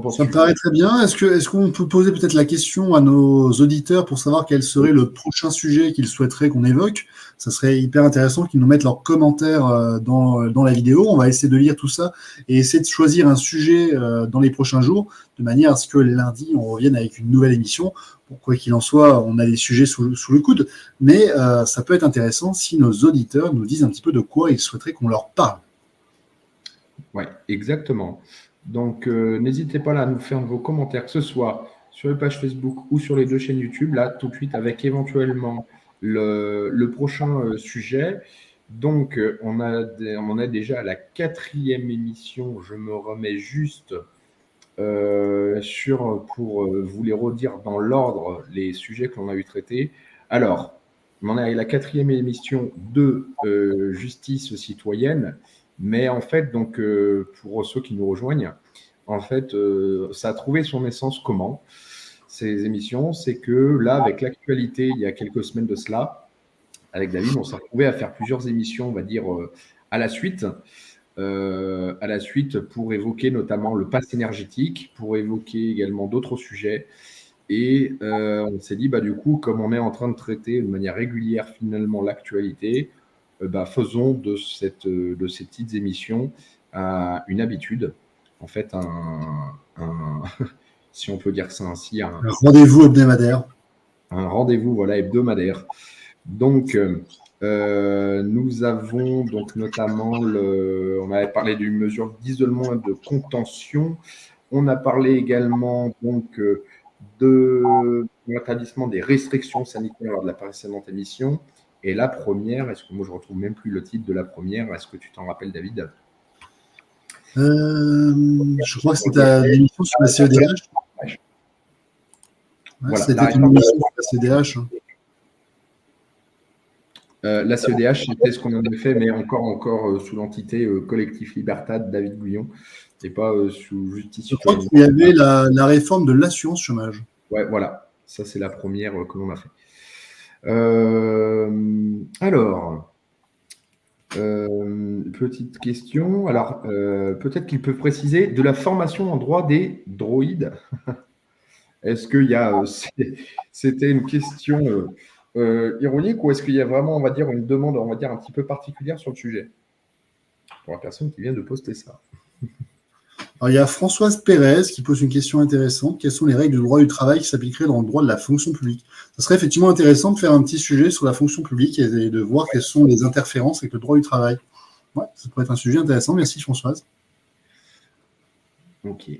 Ça me paraît très bien. Est-ce qu'on peut poser peut-être la question à nos auditeurs pour savoir quel serait le prochain sujet qu'ils souhaiteraient qu'on évoque? Ça serait hyper intéressant qu'ils nous mettent leurs commentaires dans la vidéo. On va essayer de lire tout ça et essayer de choisir un sujet dans les prochains jours, de manière à ce que lundi, on revienne avec une nouvelle émission. Bon, quoi qu'il en soit, on a des sujets sous le coude, mais ça peut être intéressant si nos auditeurs nous disent un petit peu de quoi ils souhaiteraient qu'on leur parle. Oui, exactement. Donc, n'hésitez pas là à nous faire vos commentaires, que ce soit sur les pages Facebook ou sur les 2 chaînes YouTube, là, tout de suite, avec éventuellement le prochain sujet. Donc, on en est déjà à la 4e émission. Je me remets juste pour vous les redire dans l'ordre les sujets que l'on a eu traités. Alors, on en est à la 4e émission de justice citoyenne. Mais en fait, donc, pour ceux qui nous rejoignent, en fait, ça a trouvé son essence comment, ces émissions? C'est que là, avec l'actualité, il y a quelques semaines de cela, avec David, on s'est retrouvé à faire plusieurs émissions, on va dire, à la suite pour évoquer notamment le pass énergétique, pour évoquer également d'autres sujets. Et on s'est dit, du coup, comme on est en train de traiter de manière régulière finalement l'actualité, faisons de ces petites émissions une habitude, en fait, si on peut dire ça ainsi, un rendez-vous hebdomadaire. Un rendez-vous, voilà, hebdomadaire. Donc, nous avons donc notamment on avait parlé d'une mesure d'isolement et de contention. On a parlé également donc de l'établissement des restrictions sanitaires lors de la précédente émission. Et la première, est-ce que moi je ne retrouve même plus le titre de la première? Est-ce que tu t'en rappelles, David? Je crois que c'était l'émission sur la CEDH. Voilà, c'était une émission sur la CEDH. La CEDH, c'était ce qu'on avait fait, mais encore sous l'entité Collectif Libertad, David Guyon, et pas sous Justice. Je crois qu'il y avait la réforme de l'assurance chômage. Ouais, voilà, ça c'est la première que l'on a fait. Alors, petite question. Alors, peut-être qu'il peut préciser de la formation en droit des droïdes. Est-ce qu'il y a, c'était une question ironique ou est-ce qu'il y a vraiment, on va dire, une demande, on va dire, un petit peu particulière sur le sujet pour la personne qui vient de poster ça? Alors, il y a Françoise Pérez qui pose une question intéressante. Quelles sont les règles du droit du travail qui s'appliqueraient dans le droit de la fonction publique? Ça serait effectivement intéressant de faire un petit sujet sur la fonction publique et de voir quelles sont les interférences avec le droit du travail. Ouais, ça pourrait être un sujet intéressant. Merci Françoise. Ok.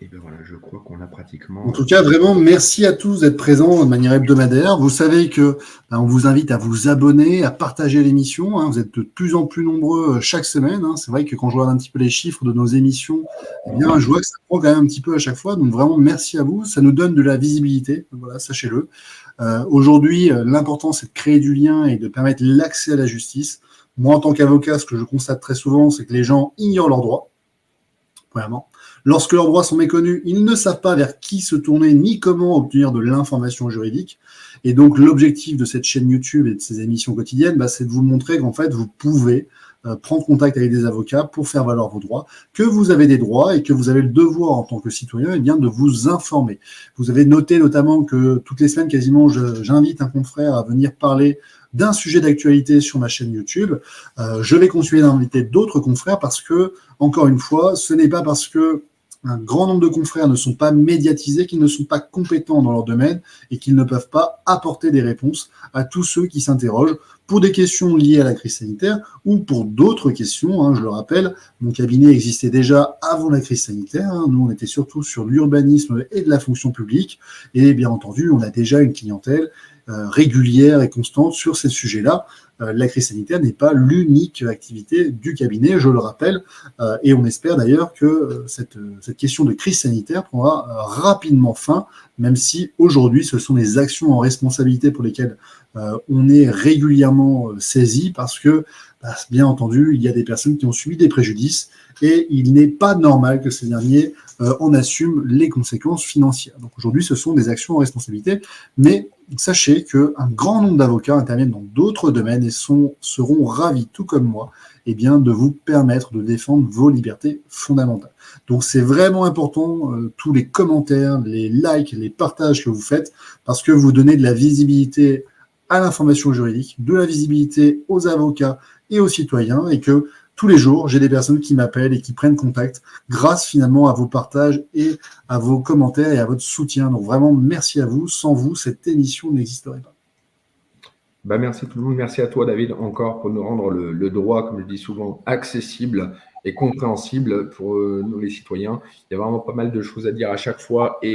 Et bien voilà, je crois qu'on a pratiquement. En tout cas, vraiment, merci à tous d'être présents de manière hebdomadaire. Vous savez que on vous invite à vous abonner, à partager l'émission. Vous êtes de plus en plus nombreux chaque semaine. C'est vrai que quand je regarde un petit peu les chiffres de nos émissions, eh bien, je vois que ça prend quand même un petit peu à chaque fois. Donc vraiment, merci à vous. Ça nous donne de la visibilité. Voilà, sachez-le. Aujourd'hui, l'important, c'est de créer du lien et de permettre l'accès à la justice. Moi, en tant qu'avocat, ce que je constate très souvent, c'est que les gens ignorent leurs droits. Premièrement. Lorsque leurs droits sont méconnus, ils ne savent pas vers qui se tourner ni comment obtenir de l'information juridique. Et donc, l'objectif de cette chaîne YouTube et de ces émissions quotidiennes, c'est de vous montrer qu'en fait, vous pouvez prendre contact avec des avocats pour faire valoir vos droits, que vous avez des droits et que vous avez le devoir en tant que citoyen bien, de vous informer. Vous avez noté notamment que toutes les semaines, quasiment, j'invite un confrère à venir parler d'un sujet d'actualité sur ma chaîne YouTube. Je vais continuer d'inviter d'autres confrères parce que, encore une fois, ce n'est pas parce que un grand nombre de confrères ne sont pas médiatisés, qu'ils ne sont pas compétents dans leur domaine et qu'ils ne peuvent pas apporter des réponses à tous ceux qui s'interrogent pour des questions liées à la crise sanitaire ou pour d'autres questions. Je le rappelle, mon cabinet existait déjà avant la crise sanitaire. Nous, on était surtout sur l'urbanisme et de la fonction publique. Et bien entendu, on a déjà une clientèle régulière et constante sur ces sujets-là. La crise sanitaire n'est pas l'unique activité du cabinet, je le rappelle, et on espère d'ailleurs que cette question de crise sanitaire prendra rapidement fin, même si aujourd'hui ce sont des actions en responsabilité pour lesquelles on est régulièrement saisi, parce que, bien entendu, il y a des personnes qui ont subi des préjudices et il n'est pas normal que ces derniers en assument les conséquences financières. Donc aujourd'hui, ce sont des actions en responsabilité, mais sachez qu'un grand nombre d'avocats interviennent dans d'autres domaines et seront ravis, tout comme moi, de vous permettre de défendre vos libertés fondamentales. Donc c'est vraiment important, tous les commentaires, les likes, les partages que vous faites, parce que vous donnez de la visibilité à l'information juridique, de la visibilité aux avocats et aux citoyens, et que tous les jours, j'ai des personnes qui m'appellent et qui prennent contact grâce finalement à vos partages et à vos commentaires et à votre soutien. Donc vraiment, merci à vous. Sans vous, cette émission n'existerait pas. Merci tout le monde. Merci à toi, David, encore pour nous rendre le droit, comme je dis souvent, accessible et compréhensible pour nous les citoyens. Il y a vraiment pas mal de choses à dire à chaque fois et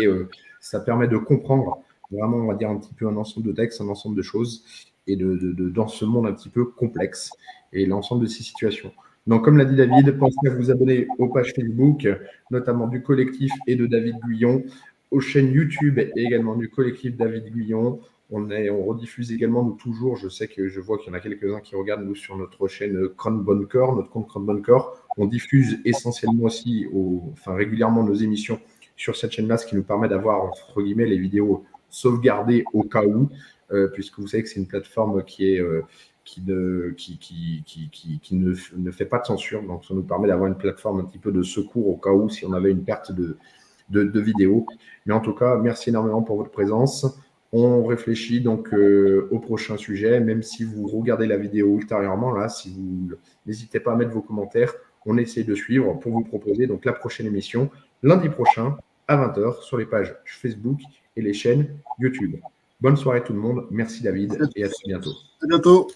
ça permet de comprendre vraiment, on va dire, un petit peu un ensemble de textes, un ensemble de choses et dans ce monde un petit peu complexe et l'ensemble de ces situations. Donc, comme l'a dit David, pensez à vous abonner aux pages Facebook, notamment du collectif et de David Guyon, aux chaînes YouTube et également du collectif David Guyon. On rediffuse également, nous, toujours, je vois qu'il y en a quelques-uns qui regardent, nous, sur notre chaîne Crown Bonnecore, notre compte Crown Bonnecore. On diffuse essentiellement aussi, régulièrement nos émissions sur cette chaîne-là, ce qui nous permet d'avoir, entre guillemets, les vidéos sauvegardées au cas où, puisque vous savez que c'est une plateforme qui ne fait pas de censure. Donc, ça nous permet d'avoir une plateforme un petit peu de secours au cas où, si on avait une perte de vidéos. Mais en tout cas, merci énormément pour votre présence. On réfléchit donc au prochain sujet, même si vous regardez la vidéo ultérieurement, là, si vous n'hésitez pas à mettre vos commentaires, on essaie de suivre pour vous proposer donc la prochaine émission lundi prochain à 20h sur les pages Facebook et les chaînes YouTube. Bonne soirée tout le monde, merci David et à très bientôt. À bientôt.